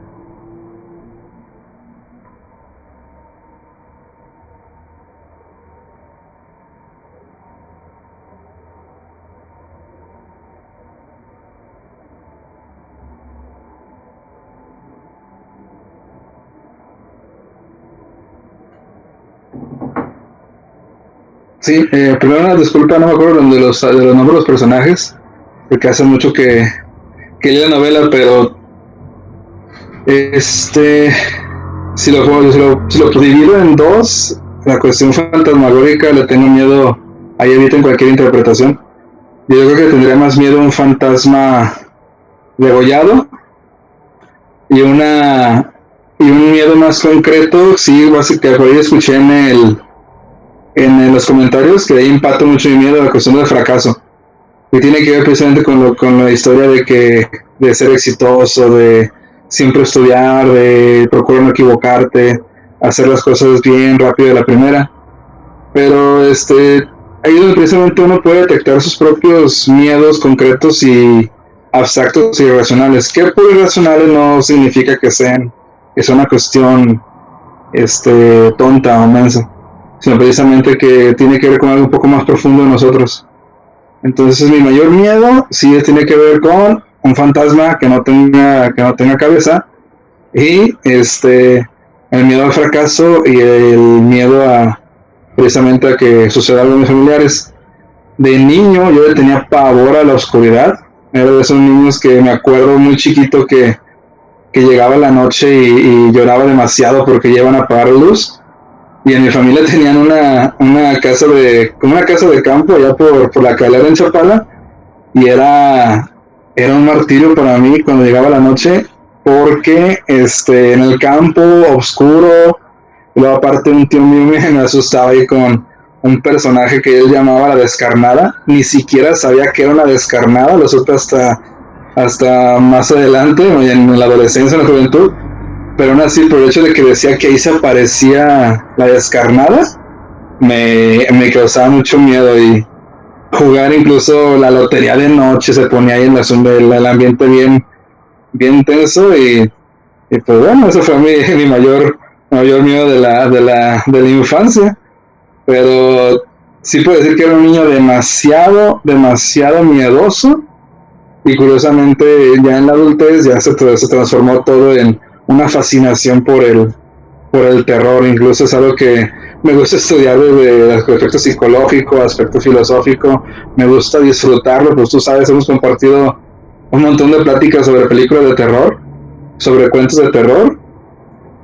Sí, primero una disculpa, no me acuerdo de los nombres de los personajes, porque hace mucho que leí la novela, pero este, si lo divido en dos, la cuestión fantasmagórica le tengo miedo, ahí eviten cualquier interpretación. Yo creo que tendría más miedo a un fantasma degollado y y un miedo más concreto, sí, básicamente por ahí escuché en los comentarios que ahí empato mucho mi miedo a la cuestión del fracaso. Y tiene que ver precisamente con la historia de ser exitoso, de siempre estudiar, de procurar no equivocarte, hacer las cosas bien rápido de la primera. Pero ahí es donde precisamente uno puede detectar sus propios miedos concretos y abstractos y irracionales. Que por irracionales no significa que sea una cuestión tonta o mensa, sino precisamente que tiene que ver con algo un poco más profundo de nosotros. Entonces mi mayor miedo sí tiene que ver con un fantasma que no tenga cabeza y el miedo al fracaso y el miedo a precisamente a que suceda algo en mis familiares. De niño yo le tenía pavor a la oscuridad. Era de esos niños que me acuerdo muy chiquito que llegaba la noche y lloraba demasiado porque ya iban a apagar la luz. Y en mi familia tenían como una casa de campo allá por la calera en Chapala y era un martirio para mí cuando llegaba la noche porque en el campo oscuro, luego aparte un tío mío me asustaba ahí con un personaje que él llamaba la descarnada, ni siquiera sabía que era una descarnada, lo supe hasta más adelante, en la adolescencia, en la juventud, pero aún así por el hecho de que decía que ahí se aparecía la descarnada, me causaba mucho miedo y jugar incluso la lotería de noche se ponía ahí en la sombra, el ambiente bien tenso y pues bueno, eso fue mayor miedo de la infancia, pero sí puedo decir que era un niño demasiado miedoso y curiosamente ya en la adultez ya se transformó todo en una fascinación por el terror, incluso es algo que me gusta estudiar desde el aspecto psicológico, aspecto filosófico, me gusta disfrutarlo, pues tú sabes, hemos compartido un montón de pláticas sobre películas de terror, sobre cuentos de terror,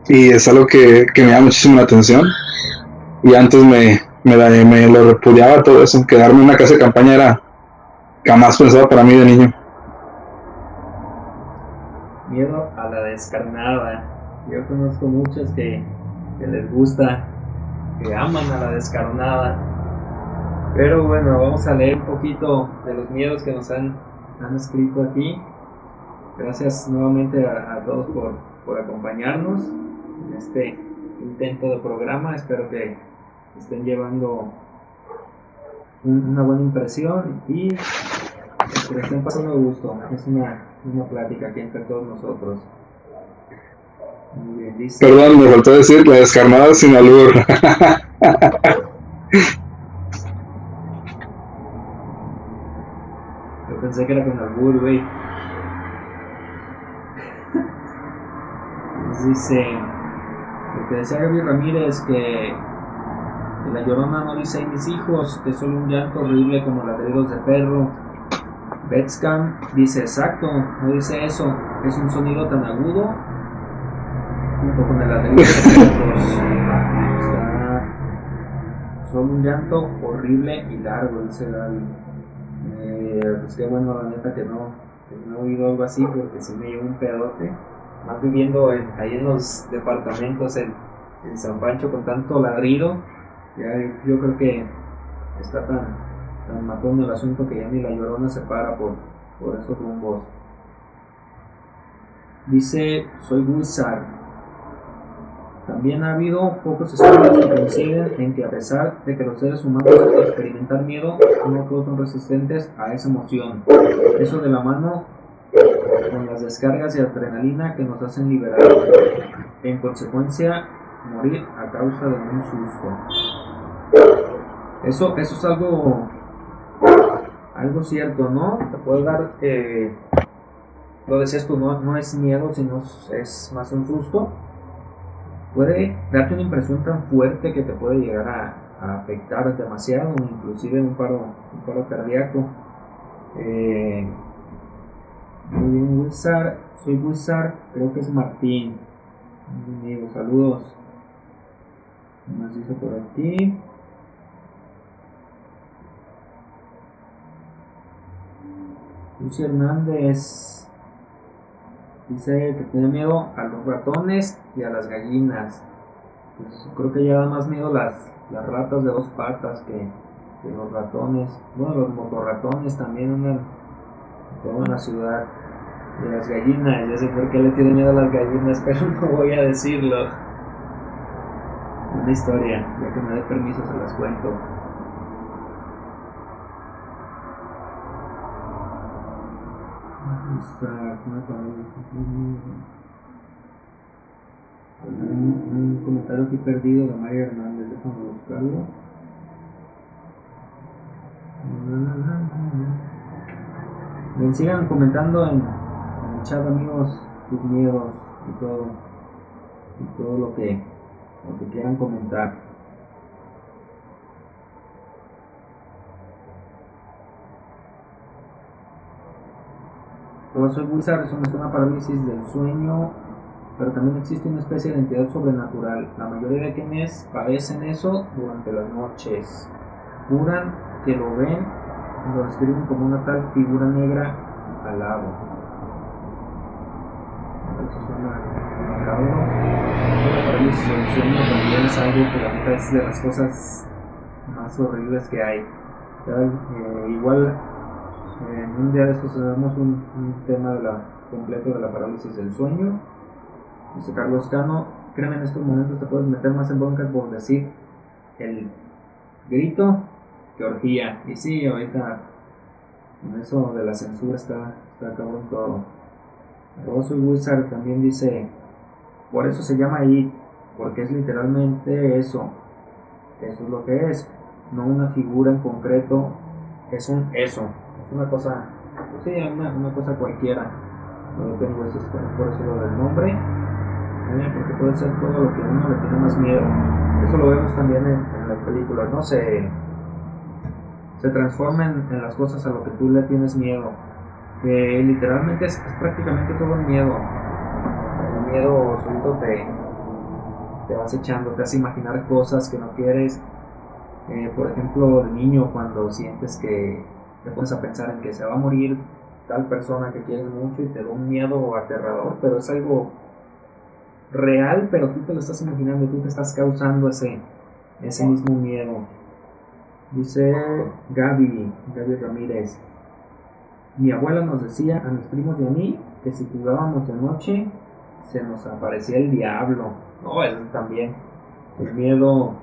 y es algo que me da muchísimo la atención, y antes me lo repudiaba todo eso, quedarme en una casa de campaña era jamás pensado para mí de niño. Miedo a la descarnada. Yo conozco muchos que les gusta, que aman a la descarnada. Pero bueno, vamos a leer un poquito de los miedos que nos han escrito aquí. Gracias nuevamente a todos por acompañarnos en este intento de programa. Espero que estén llevando una buena impresión y que le estén pasando a gusto. Es una plática aquí entre todos nosotros. Muy bien, dice. Perdón, me faltó decir la descarnada sin albur. Yo pensé que era con albur, güey. Dice, lo que decía Gaby Ramírez, que la Llorona no dice mis hijos, que solo un llanto horrible como ladridos de perro. Betscam dice exacto, no dice eso, es un sonido tan agudo junto con el ladrillo de los está solo un llanto horrible y largo, dice Gaby. Pues qué bueno, la neta que no he oído algo así, porque si me llevo un pedote, más viviendo ahí en los departamentos en San Pancho con tanto ladrido. Yo creo que está tan matón el asunto que ya ni la Llorona se para por esos rumbos. Dice, soy Wizard. También ha habido pocos estudios que coinciden en que a pesar de que los seres humanos experimentan miedo, no todos son resistentes a esa emoción. Eso de la mano con las descargas de adrenalina que nos hacen liberar, en consecuencia morir a causa de un susto. Eso es algo cierto, ¿no? Te puede dar, lo decías tú, no es miedo, sino es más un susto. Puede darte una impresión tan fuerte que te puede llegar a afectar demasiado, inclusive un paro cardíaco. Muy bien, Wizard, soy Wizard, creo que es Martín. Mi amigo, saludos. ¿Qué más dice por aquí? Lucy Hernández dice que tiene miedo a los ratones y a las gallinas. Pues creo que ya da más miedo las ratas de dos patas que los ratones. Bueno, los motorratones también andan todo en la ciudad. Y las gallinas, ya sé por qué le tiene miedo a las gallinas, pero no voy a decirlo. Una historia, ya que me dé permiso se las cuento. Un comentario aquí perdido de María Hernández, déjame buscarlo. Bien, sigan comentando en el chat, amigos, sus miedos y todo lo que quieran comentar. Yo soy Wizard, es una parálisis del sueño, pero también existe una especie de entidad sobrenatural. La mayoría de quienes padecen eso durante las noches juran que lo ven y lo describen como una tal figura negra al lado. Eso suena macabro. La parálisis del sueño también es algo que la neta es de las cosas más horribles que hay. Igual en un día de estos hacemos un tema completo de la parálisis del sueño. Dice Carlos Cano, créeme, en estos momentos te puedes meter más en bronca por decir el grito que orgía. Y sí, ahorita con eso de la censura está cabrón todo. Luego soy Wizard también dice, por eso se llama ahí, porque es literalmente eso. Eso es lo que es, no una figura en concreto, es un eso. Es una cosa, pues sí, una cosa cualquiera. No tengo eso, por eso lo del nombre. Porque puede ser todo lo que uno le tiene más miedo. Eso lo vemos también en las películas, ¿no? Se transforman en las cosas a lo que tú le tienes miedo. Literalmente es prácticamente todo el miedo. El miedo solito te vas echando, te hace imaginar cosas que no quieres. Por ejemplo, de niño, cuando sientes que te pones a pensar en que se va a morir tal persona que quieres mucho y te da un miedo aterrador, pero es algo real, pero tú te lo estás imaginando, tú te estás causando ese mismo miedo. Dice Gaby Ramírez, mi abuela nos decía a mis primos y a mí que si jugábamos de noche se nos aparecía el diablo. No, eso también, el miedo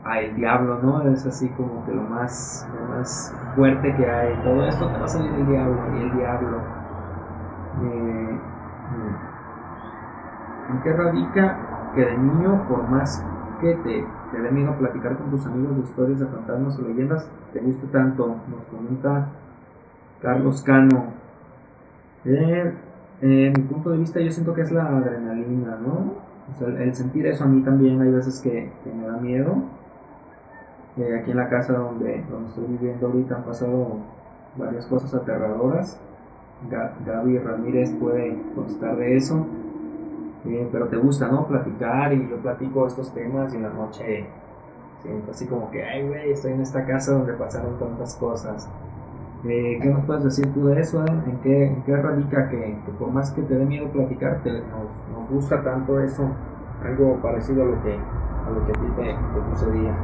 al diablo, ¿no? Es así como que lo más fuerte que hay. Todo esto te va a salir el diablo y el diablo. ¿En qué radica que de niño, por más que te dé miedo platicar con tus amigos de historias de fantasmas o leyendas, te guste tanto? Nos comenta Carlos Cano. En mi punto de vista, yo siento que es la adrenalina, ¿no? O sea, el sentir eso a mí también hay veces que me da miedo. Aquí en la casa donde estoy viviendo ahorita han pasado varias cosas aterradoras. Gaby Ramírez puede constar de eso. pero te gusta, ¿no? Platicar, y yo platico estos temas y en la noche siento así como que, ay, güey, estoy en esta casa donde pasaron tantas cosas. ¿Qué nos puedes decir tú de eso? En qué radica que por más que te dé miedo platicar, nos gusta tanto eso? Algo parecido a lo que a ti te sucedía.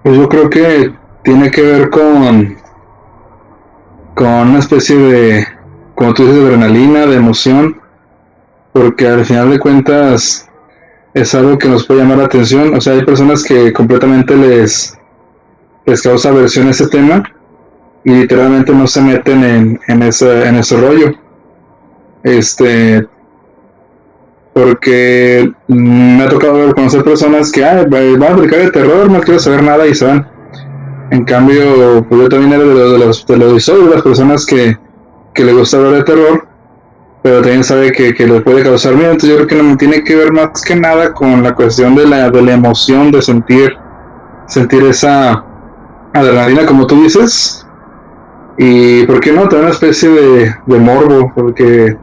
Pues yo creo que tiene que ver con una especie de, como tú dices, de adrenalina, de emoción, porque al final de cuentas es algo que nos puede llamar la atención. O sea, hay personas que completamente les causa aversión a ese tema y literalmente no se meten en ese rollo. Este, porque me ha tocado conocer personas que van a aplicar el terror, no quiero saber nada y se van. En cambio, pues yo también era soy de las personas que le gusta hablar de terror, pero también sabe que les puede causar miedo. Entonces yo creo que no tiene que ver más que nada con la cuestión de la emoción, de sentir esa adrenalina, como tú dices, y por qué no, tener una especie de morbo, porque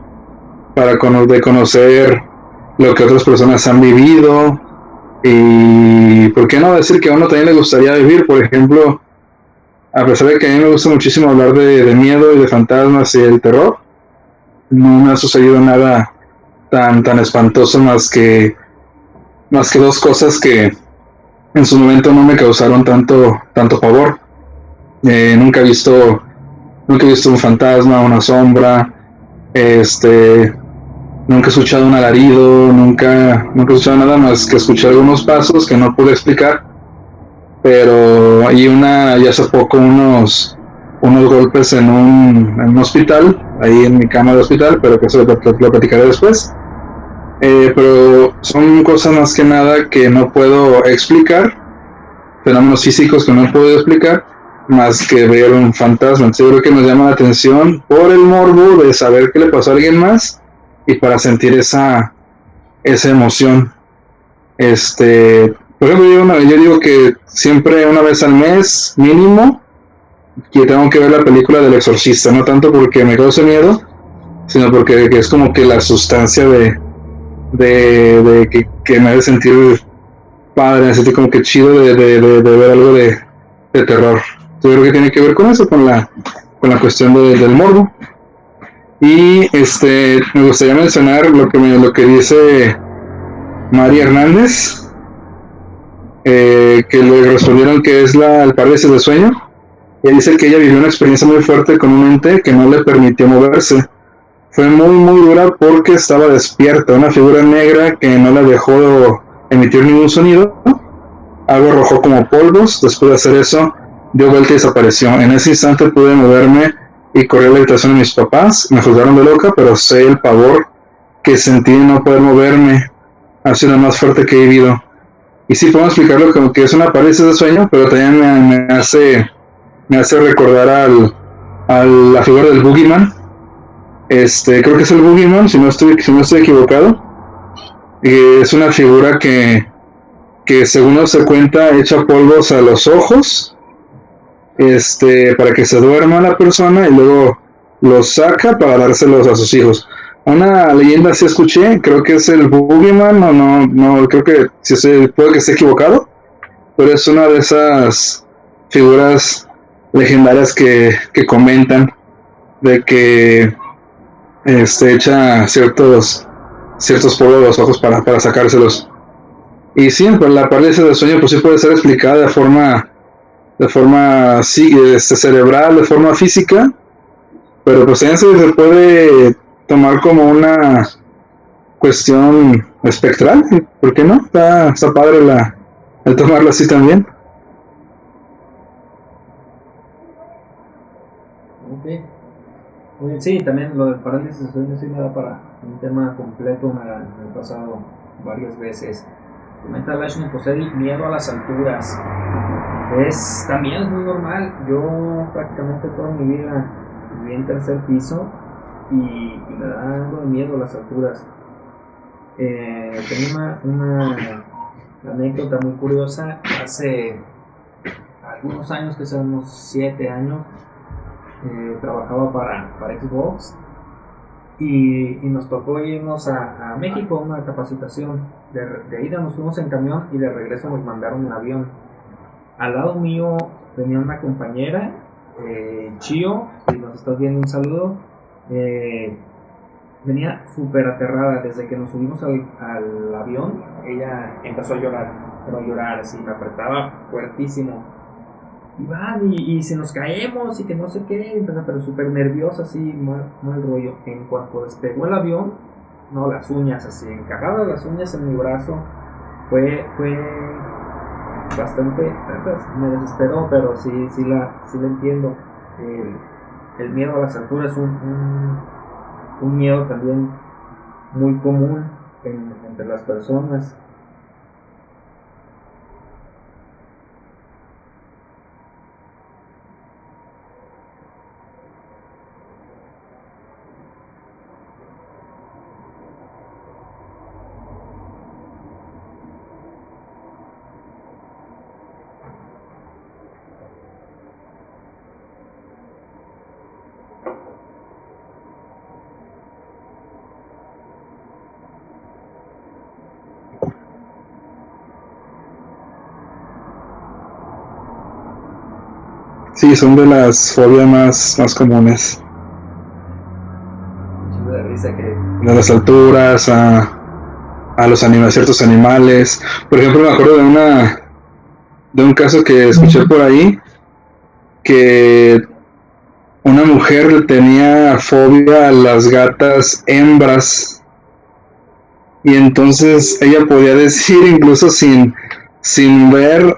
de conocer lo que otras personas han vivido, y por qué no decir que a uno también le gustaría vivir. Por ejemplo, a pesar de que a mí me gusta muchísimo hablar de miedo y de fantasmas y el terror, no me ha sucedido nada tan espantoso más que dos cosas que en su momento no me causaron tanto pavor. Eh, nunca he visto nunca he visto un fantasma, una sombra, este, nunca he escuchado un alarido, nunca he escuchado nada más que escuché algunos pasos que no pude explicar, pero hay y hace poco unos golpes en un hospital, ahí en mi cama de hospital, pero que eso lo platicaré después. Pero son cosas más que nada que no puedo explicar, fenómenos físicos que no puedo explicar, más que ver un fantasma. Entonces, yo creo que nos llama la atención por el morbo de saber qué le pasó a alguien más y para sentir esa emoción. Por ejemplo, yo digo que siempre una vez al mes mínimo que tengo que ver la película del exorcista, no tanto porque me cause miedo, sino porque es como que la sustancia de que me hace sentir padre, me sentir como que chido de ver algo de terror. Yo creo que tiene que ver con eso, con la cuestión del morbo. Y me gustaría mencionar lo que dice María Hernández, que le respondieron que es el parálisis de sueño. Y dice que ella vivió una experiencia muy fuerte con un ente que no le permitió moverse. Fue muy dura porque estaba despierta, una figura negra que no la dejó emitir ningún sonido. Algo arrojó como polvos. Después de hacer eso, dio vuelta y desapareció. En ese instante pude moverme y corrí a la habitación de mis papás. Me juzgaron de loca, pero sé el pavor que sentí de no poder moverme. Ha sido lo más fuerte que he vivido. Y sí, podemos explicarlo como que es una parálisis de sueño, pero también me hace recordar a la figura del Boogeyman. Creo que es el Boogeyman, si no estoy equivocado. Es una figura que según no se cuenta echa polvos a los ojos, para que se duerma la persona y luego los saca para dárselos a sus hijos. Una leyenda sí escuché, creo que es el Boogeyman, no, creo que puede que esté equivocado, pero es una de esas figuras legendarias que comentan de que echa ciertos polvos a los ojos para sacárselos. Y sí, pues la parálisis del sueño pues sí puede ser explicada de forma sí, cerebral, de forma física, pero pues también se puede tomar como una cuestión espectral, ¿por qué no? Está padre el tomarlo así también. Ok. Muy bien, sí, también lo del parálisis de sueño sí me da para un tema completo, me he pasado varias veces. Comenta Lashmi Posedi, miedo a las alturas. También es muy normal. Yo prácticamente toda mi vida viví vivía en tercer piso y me da algo de miedo las alturas. Tengo una anécdota muy curiosa. Hace algunos años, que son unos 7 años, trabajaba para Xbox y nos tocó irnos a México a una capacitación. De ida nos fuimos en camión y de regreso nos mandaron en avión. Al lado mío venía una compañera, Chio, si nos estás viendo, un saludo. Venía súper aterrada. Desde que nos subimos al avión, ella empezó a llorar, pero a llorar así, me apretaba fuertísimo. Y van y si nos caemos y que no sé qué, pero súper nerviosa, así, mal rollo. En cuanto despegó el avión, no, las uñas así, encajadas las uñas en mi brazo, fue bastante, me desesperó, pero sí la entiendo. El miedo a las alturas es un miedo también muy común entre las personas. Sí, son de las fobias más comunes. Mucho de risa que De las alturas, a los animales, ciertos animales. Por ejemplo, me acuerdo de un caso que escuché por ahí, que una mujer le tenía fobia a las gatas hembras, y entonces ella podía decir, incluso sin ver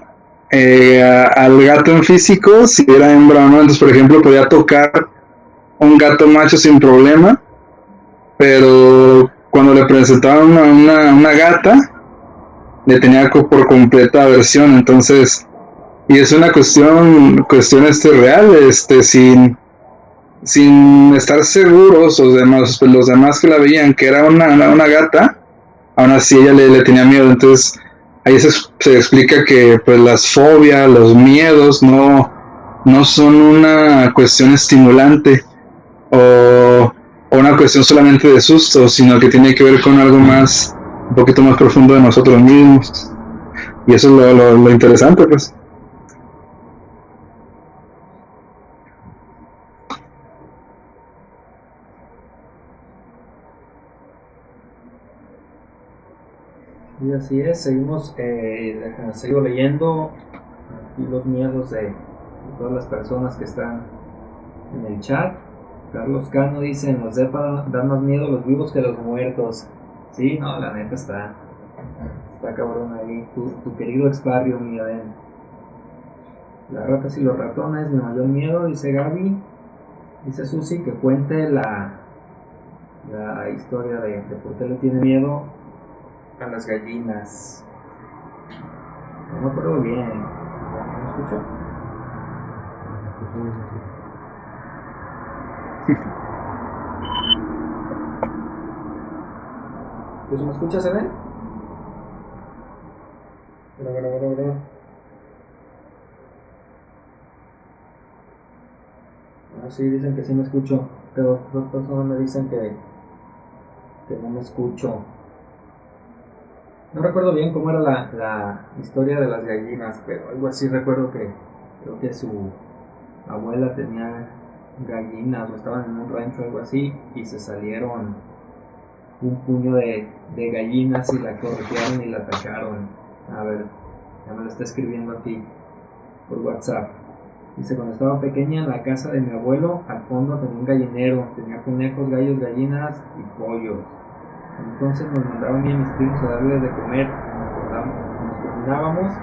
al gato en físico, si era hembra o no. Entonces, por ejemplo, podía tocar un gato macho sin problema, pero cuando le presentaban una gata, le tenía por completa aversión. Entonces, y es una cuestión real, sin estar seguros los demás que la veían que era una gata, aún así ella le tenía miedo. Entonces ahí se explica que pues las fobias, los miedos no son una cuestión estimulante o una cuestión solamente de susto, sino que tiene que ver con algo más, un poquito más profundo de nosotros mismos. Y eso es lo interesante, pues. y así es. Sigo leyendo aquí los miedos de todas las personas que están en el chat. Carlos Cano dice: nos dan más miedo los vivos que los muertos. Sí, no, la neta está cabrón ahí. Tu querido exbarrio, mira, ven. Las ratas y los ratones, mi mayor miedo, dice Gaby. Dice Susi que cuente la historia de por qué le tiene miedo a las gallinas. No me acuerdo bien. ¿Me escucho? ¿Pues me escuchas, Eden? Bro. Ah, sí, dicen que sí me escucho, pero dos personas me dicen que no me escucho. No recuerdo bien cómo era la historia de las gallinas, pero algo así recuerdo que creo que su abuela tenía gallinas o estaban en un rancho o algo así y se salieron un puño de gallinas y la corretearon y la atacaron. A ver, ya me lo está escribiendo aquí por WhatsApp. Dice: cuando estaba pequeña en la casa de mi abuelo, al fondo tenía un gallinero, tenía conejos, gallos, gallinas y pollos. Entonces nos mandaban a mí y a mis primos a darles de comer, nos coordinábamos.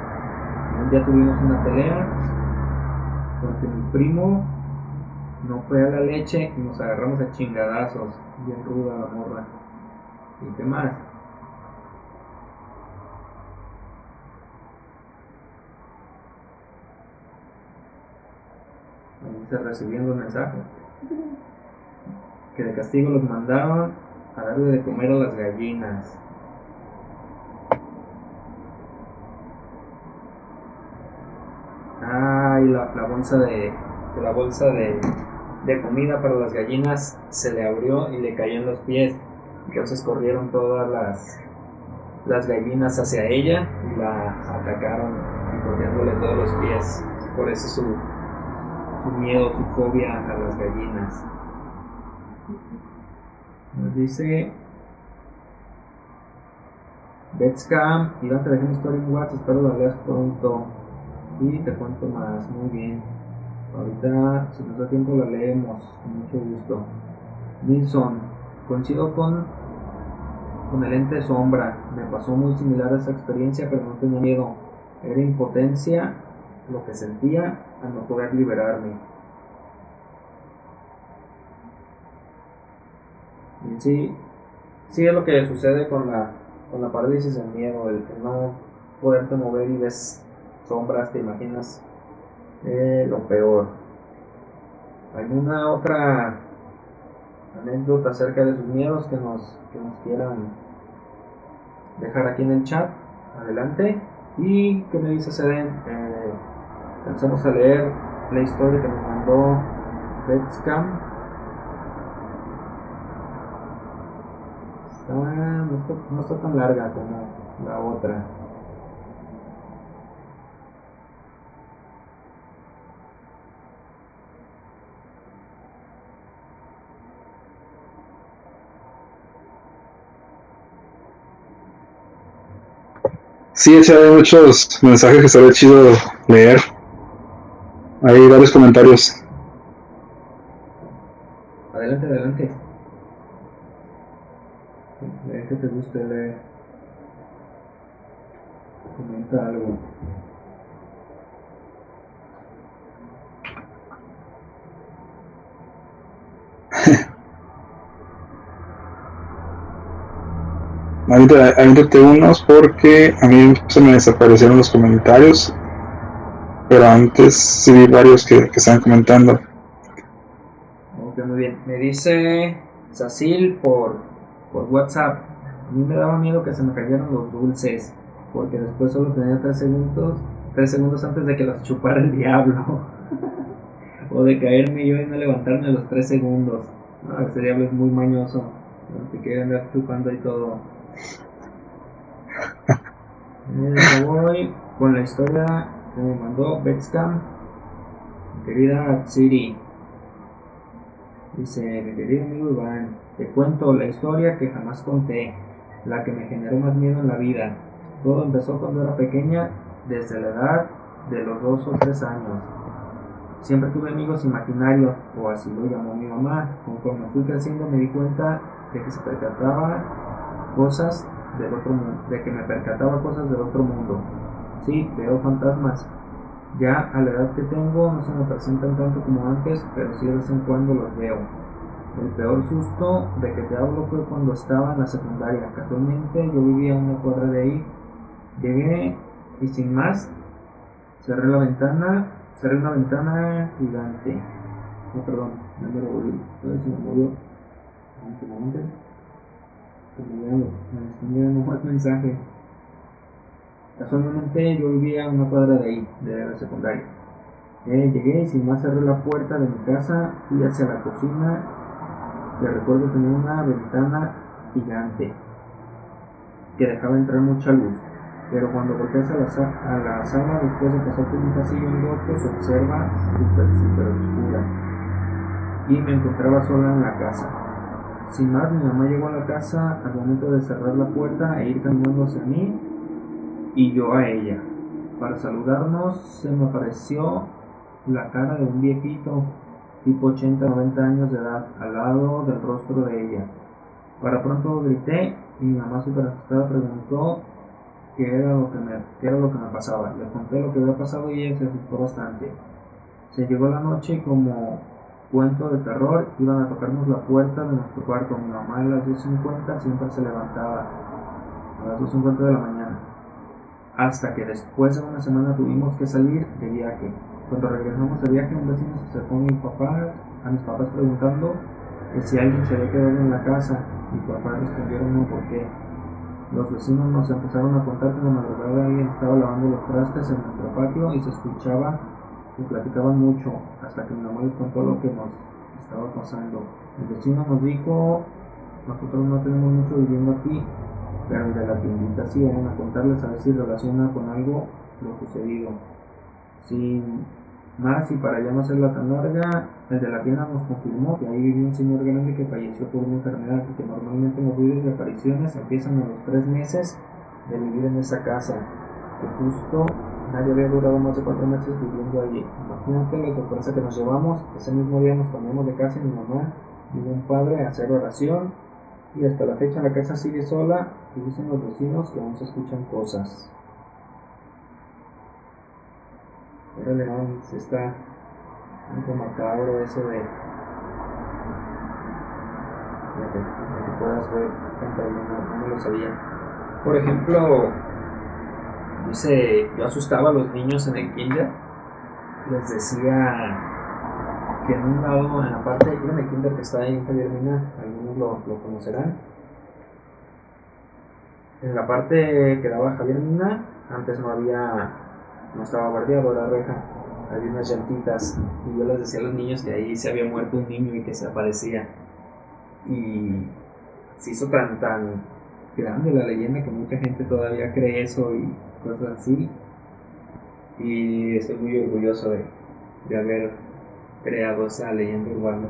Un día tuvimos una pelea porque mi primo no fue a la leche y nos agarramos a chingadazos, bien ruda la morra. ¿Y qué más? dice recibiendo el mensaje, que de castigo los mandaron a darle de comer a las gallinas. Y la bolsa de comida para las gallinas se le abrió y le cayó en los pies. Entonces corrieron todas las gallinas hacia ella y la atacaron, corriéndole todos los pies. Por eso su miedo, su fobia a las gallinas. Nos dice Betscam, Iván, te dejé mi historia en WhatsApp, espero la leas pronto y te cuento más. Muy bien, ahorita si nos da tiempo la leemos con mucho gusto. Nilsson, coincido con el ente sombra, me pasó muy similar a esa experiencia, pero no tenía miedo, era impotencia lo que sentía al no poder liberarme. Y sí es lo que sucede con la parálisis del miedo, el que no poderte mover y ves sombras, te imaginas lo peor. ¿Alguna otra anécdota acerca de sus miedos que nos quieran dejar aquí en el chat? Adelante. ¿Y qué me dice Seden? Empezamos a leer la historia que nos mandó Betscam. No está tan larga como la otra. Sí, hay muchos mensajes que estaría chido leer. Hay varios comentarios. Adelante. Lee que te guste leer. Comenta algo. Avéntate unos porque a mí se me desaparecieron los comentarios, pero antes sí vi varios que estaban comentando. Ok, muy bien. Me dice Sacil por WhatsApp. A mí me daba miedo que se me cayeran los dulces, porque después solo tenía 3 segundos antes de que los chupara el diablo. O de caerme yo y no levantarme a los 3 segundos. No, ese diablo es muy mañoso. No te quiere andar chupando y todo. Voy con la historia que me mandó Betscam, mi querida Siri. Dice: mi querido amigo Iván, te cuento la historia que jamás conté, la que me generó más miedo en la vida. Todo empezó cuando era pequeña, desde la edad de los 2 o 3 años. Siempre tuve amigos imaginarios, o así lo llamó mi mamá. Conforme fui creciendo me di cuenta de que me percataba cosas del otro mundo. Sí, veo fantasmas. Ya a la edad que tengo no se me presentan tanto como antes, pero sí de vez en cuando los veo. El peor susto de que te hablo fue cuando estaba en la secundaria. Casualmente yo vivía a una cuadra de ahí. Llegué y sin más cerré una ventana gigante. No, perdón, no me lo volví. Entonces se me movió. Me están llegando más mensajes. Casualmente yo vivía a una cuadra de ahí, de la secundaria. Llegué y sin más cerré la puerta de mi casa, fui hacia la cocina, que recuerdo tenía una ventana gigante que dejaba entrar mucha luz. Pero cuando volteé a la sala, después de pasar por un pasillo angosto, se observa súper oscura. Y me encontraba sola en la casa. Sin más, mi mamá llegó a la casa al momento de cerrar la puerta e ir caminando hacia mí y yo a ella. Para saludarnos se me apareció la cara de un viejito, tipo 80-90 años de edad, al lado del rostro de ella. Para pronto grité y mi mamá, súper asustada, preguntó qué era lo que me pasaba. Le conté lo que había pasado y ella se asustó bastante. Se llegó la noche y como cuento de terror iban a tocarnos la puerta de nuestro cuarto. Mi mamá a las 2:50 siempre se levantaba, a las 2:50 de la mañana, hasta que después de una semana tuvimos que salir de viaje. Cuando regresamos de viaje, un vecino se acercó a mis papás preguntando que si alguien se había quedado en la casa. Mis papás respondieron no, ¿por qué? Los vecinos nos empezaron a contar que en la madrugada alguien estaba lavando los trastes en nuestro patio y se escuchaba que platicaban mucho, hasta que mi mamá les contó lo que nos estaba pasando. El vecino nos dijo, nosotros no tenemos mucho viviendo aquí, pero el de la tiendita sí, van a contarles a ver si relaciona con algo lo sucedido. Sin más, y para ya no hacerla tan larga, el de la tienda nos confirmó que ahí vivía un señor grande que falleció por una enfermedad y que normalmente los ruidos y apariciones empiezan a los 3 meses de vivir en esa casa, que justo nadie había durado más de 4 meses viviendo allí. Imagínate la sorpresa que nos llevamos. Ese mismo día nos cambiamos de casa y mi mamá y un padre a hacer oración, y hasta la fecha la casa sigue sola y dicen los vecinos que aún se escuchan cosas. Órale, no, se está algo macabro eso de que puedas ver tanta luz, no me lo sabía. Por ejemplo, yo asustaba a los niños en el kinder, les decía que en un lado, en la parte, en el kinder que está ahí en Javier Mina, algunos lo conocerán, en la parte que daba Javier Mina, antes no estaba bardeado la reja, había unas llantitas, y yo les decía a los niños que ahí se había muerto un niño y que se aparecía, y se hizo tan grande la leyenda que mucha gente todavía cree eso y cosas así, y estoy muy orgulloso de haber creado esa leyenda urbana.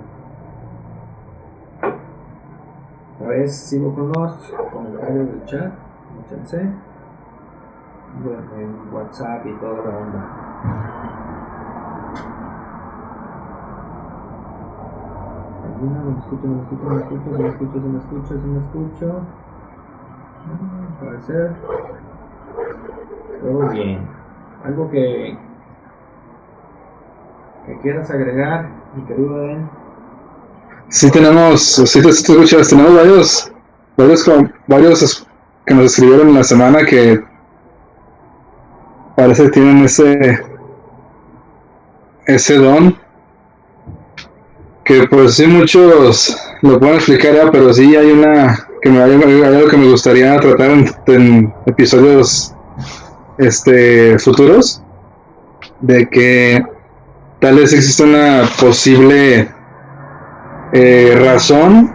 A ver, sigo con los comentarios del chat, muchense. Bueno, en WhatsApp y toda la onda. No me escucho. Parecer todo bien. Algo que quieras agregar, mi querido Den. Sí te escuchas, tenemos varios que nos escribieron en la semana que parece que tienen ese don, que pues sí muchos lo pueden explicar ya, pero sí hay algo que me gustaría tratar en episodios futuros, de que tal vez existe una posible razón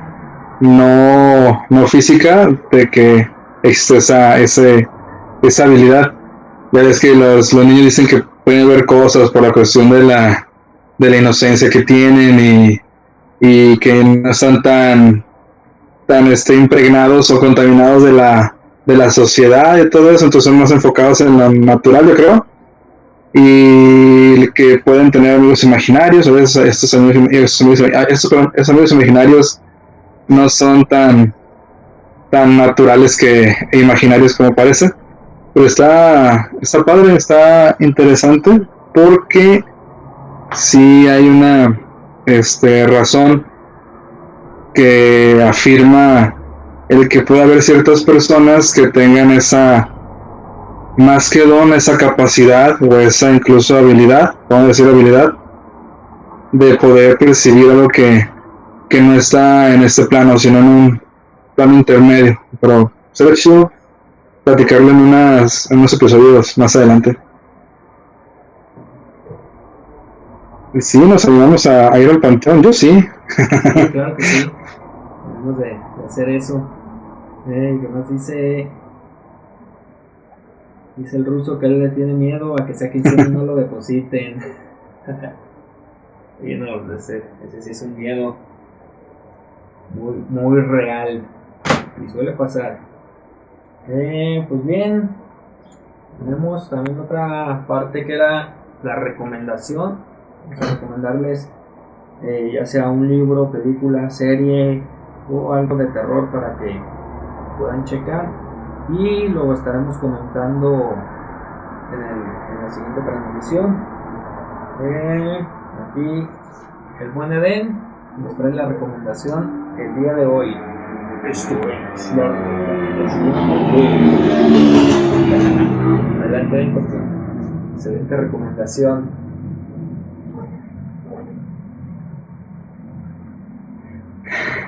no física de que existe esa habilidad. Ya ves que los niños dicen que pueden ver cosas por la cuestión de la inocencia que tienen y que no están tan impregnados o contaminados de la sociedad y todo eso, entonces son más enfocados en lo natural, yo creo, y que pueden tener amigos imaginarios. A veces estos amigos imaginarios no son tan naturales e imaginarios como parece. Pero está padre, está interesante, porque sí hay una razón que afirma el que pueda haber ciertas personas que tengan más que don, esa capacidad o esa incluso habilidad, vamos a decir habilidad, de poder percibir algo que no está en este plano, sino en un plano intermedio. Pero será chido platicarlo en unos episodios más adelante. Y sí, nos animamos a ir al panteón, yo sí. Sí, claro que sí. Debemos de hacer eso. ¿Qué más dice? Dice el ruso que él le tiene miedo a que sea quincena y no lo depositen. Y no, ese sí es un miedo muy, muy real. Y suele pasar. Pues bien, tenemos también otra parte que era la recomendación. Vamos a recomendarles ya sea un libro, película, serie o algo de terror para que puedan checar, y lo estaremos comentando en la siguiente transmisión. Aquí el buen Eden nos trae la recomendación el día de hoy. Esto es la recomendación. Adelante, excelente recomendación.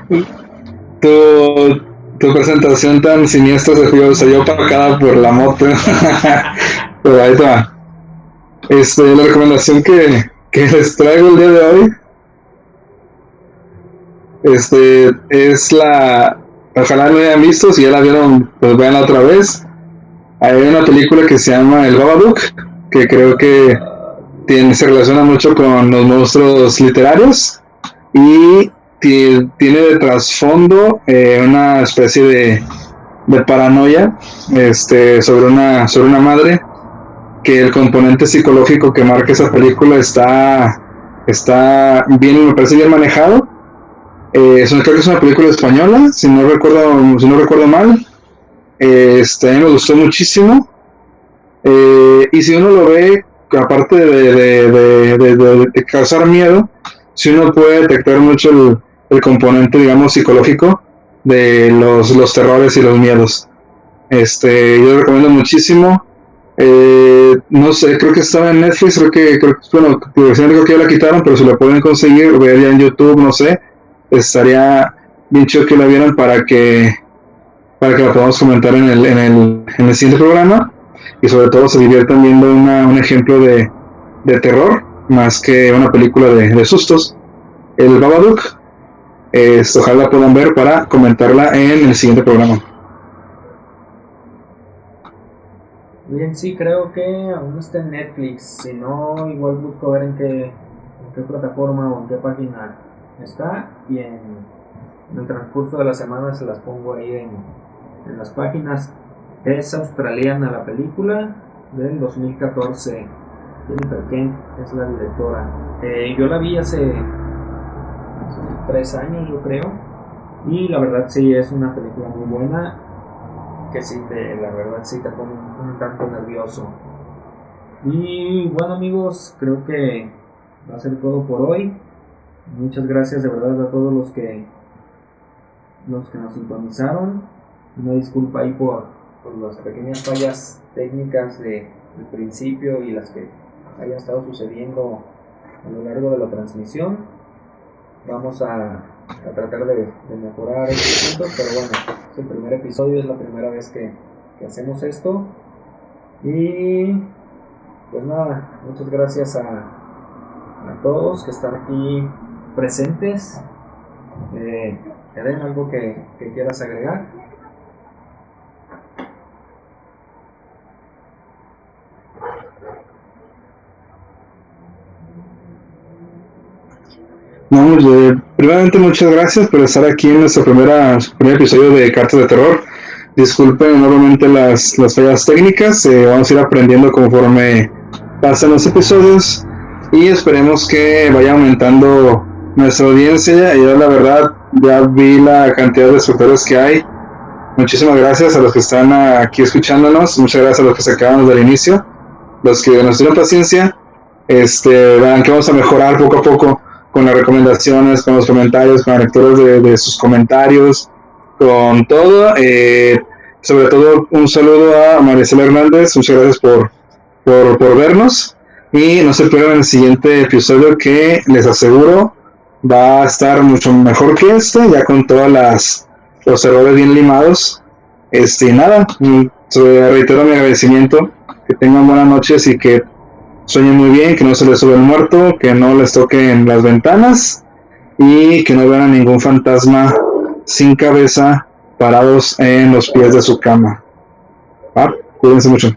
Tu, tu presentación tan siniestra se vio opacada por la moto. Pero ahí está. La recomendación que les traigo el día de hoy es ojalá no hayan visto, si ya la vieron, pues veanla otra vez. Hay una película que se llama El Babadook, que creo que se relaciona mucho con los monstruos literarios y tiene de trasfondo una especie de paranoia sobre una madre, que el componente psicológico que marca esa película está bien, me parece bien manejado. Creo que es una película española, si no recuerdo mal. A mí me gustó muchísimo. Y si uno lo ve, aparte de causar miedo, si uno puede detectar mucho el componente, digamos, psicológico de los terrores y los miedos. Yo lo recomiendo muchísimo. No sé, creo que estaba en Netflix, bueno, creo que ya la quitaron, pero si la pueden conseguir, ver ya en YouTube, no sé, estaría bien chido que la vieran para que la podamos comentar en el siguiente programa, y sobre todo se diviertan viendo un ejemplo de terror más que una película de sustos. El Babadook, ojalá puedan ver para comentarla en el siguiente programa. Bien, sí, creo que aún está en Netflix. Si no, igual busco ver en qué plataforma o en qué página está. Y en el transcurso de la semana se las pongo ahí en las páginas. Es australiana la película del 2014. Jennifer Kent es la directora. Yo la vi hace 3 años, yo creo. Y la verdad sí es una película muy buena, que sí la verdad sí te pone un tanto nervioso. Y bueno, amigos, creo que va a ser todo por hoy. Muchas gracias de verdad a todos los que nos sintonizaron. Una disculpa ahí por las pequeñas fallas técnicas del principio y las que hayan estado sucediendo a lo largo de la transmisión. Vamos a tratar de mejorar estos puntos, pero bueno, es el primer episodio, es la primera vez que hacemos esto. Y pues nada, muchas gracias a todos que están aquí presentes. Eden, ¿algo que quieras agregar? No, primeramente muchas gracias por estar aquí en nuestro primer episodio de Cartas de Terror. Disculpen enormemente las fallas técnicas, vamos a ir aprendiendo conforme pasan los episodios y esperemos que vaya aumentando nuestra audiencia. Y yo la verdad ya vi la cantidad de suscriptores que hay. Muchísimas gracias a los que están aquí escuchándonos, muchas gracias a los que se acaban desde el inicio, los que nos tuvieron paciencia. Verán que vamos a mejorar poco a poco con las recomendaciones, con los comentarios, con las lecturas de sus comentarios, con todo. Sobre todo un saludo a Maricela Hernández, muchas gracias por vernos, y no se pierdan el siguiente episodio, que les aseguro va a estar mucho mejor que ya con todas los errores bien limados. Y nada, reitero mi agradecimiento, que tengan buenas noches y que sueñen muy bien, que no se les sube el muerto, que no les toquen las ventanas y que no vean a ningún fantasma sin cabeza parados en los pies de su cama. Cuídense mucho.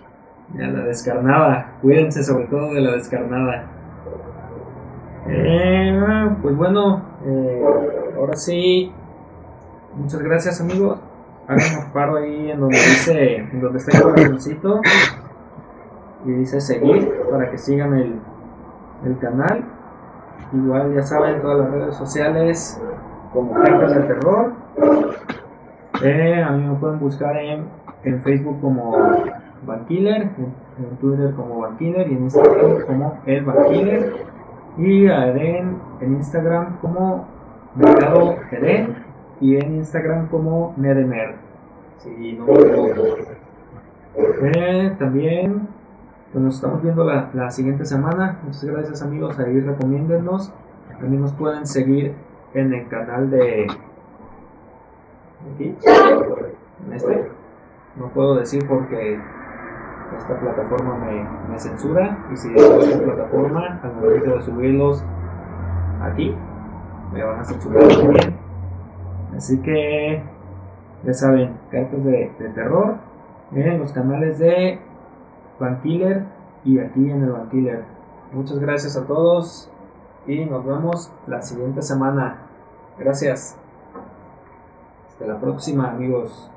Ya, la descarnada, cuídense sobre todo de la descarnada. Pues bueno, ahora sí, muchas gracias, amigos. Hagan un paro ahí en donde está el corazoncito y dice seguir, para que sigan el canal. Igual ya saben, todas las redes sociales como Cartas de Terror. A mí me pueden buscar en Facebook como Vankiller, en Twitter como Vankiller y en Instagram como El Vankiller, y a Eden en Instagram como Mercado Eden y en Instagram como Nedemer, si no me equivoco. También pues nos estamos viendo la siguiente semana. Muchas gracias, amigos, ahí recomiéndennos. También nos pueden seguir en el canal de aquí, en este. No puedo decir porque esta plataforma me censura, y si digo esta plataforma, al momento de subirlos aquí, me van a censurar también. Así que ya saben, cartas de terror en los canales de Vankiller y aquí en el Vankiller. Muchas gracias a todos y nos vemos la siguiente semana. Gracias. Hasta la próxima, amigos.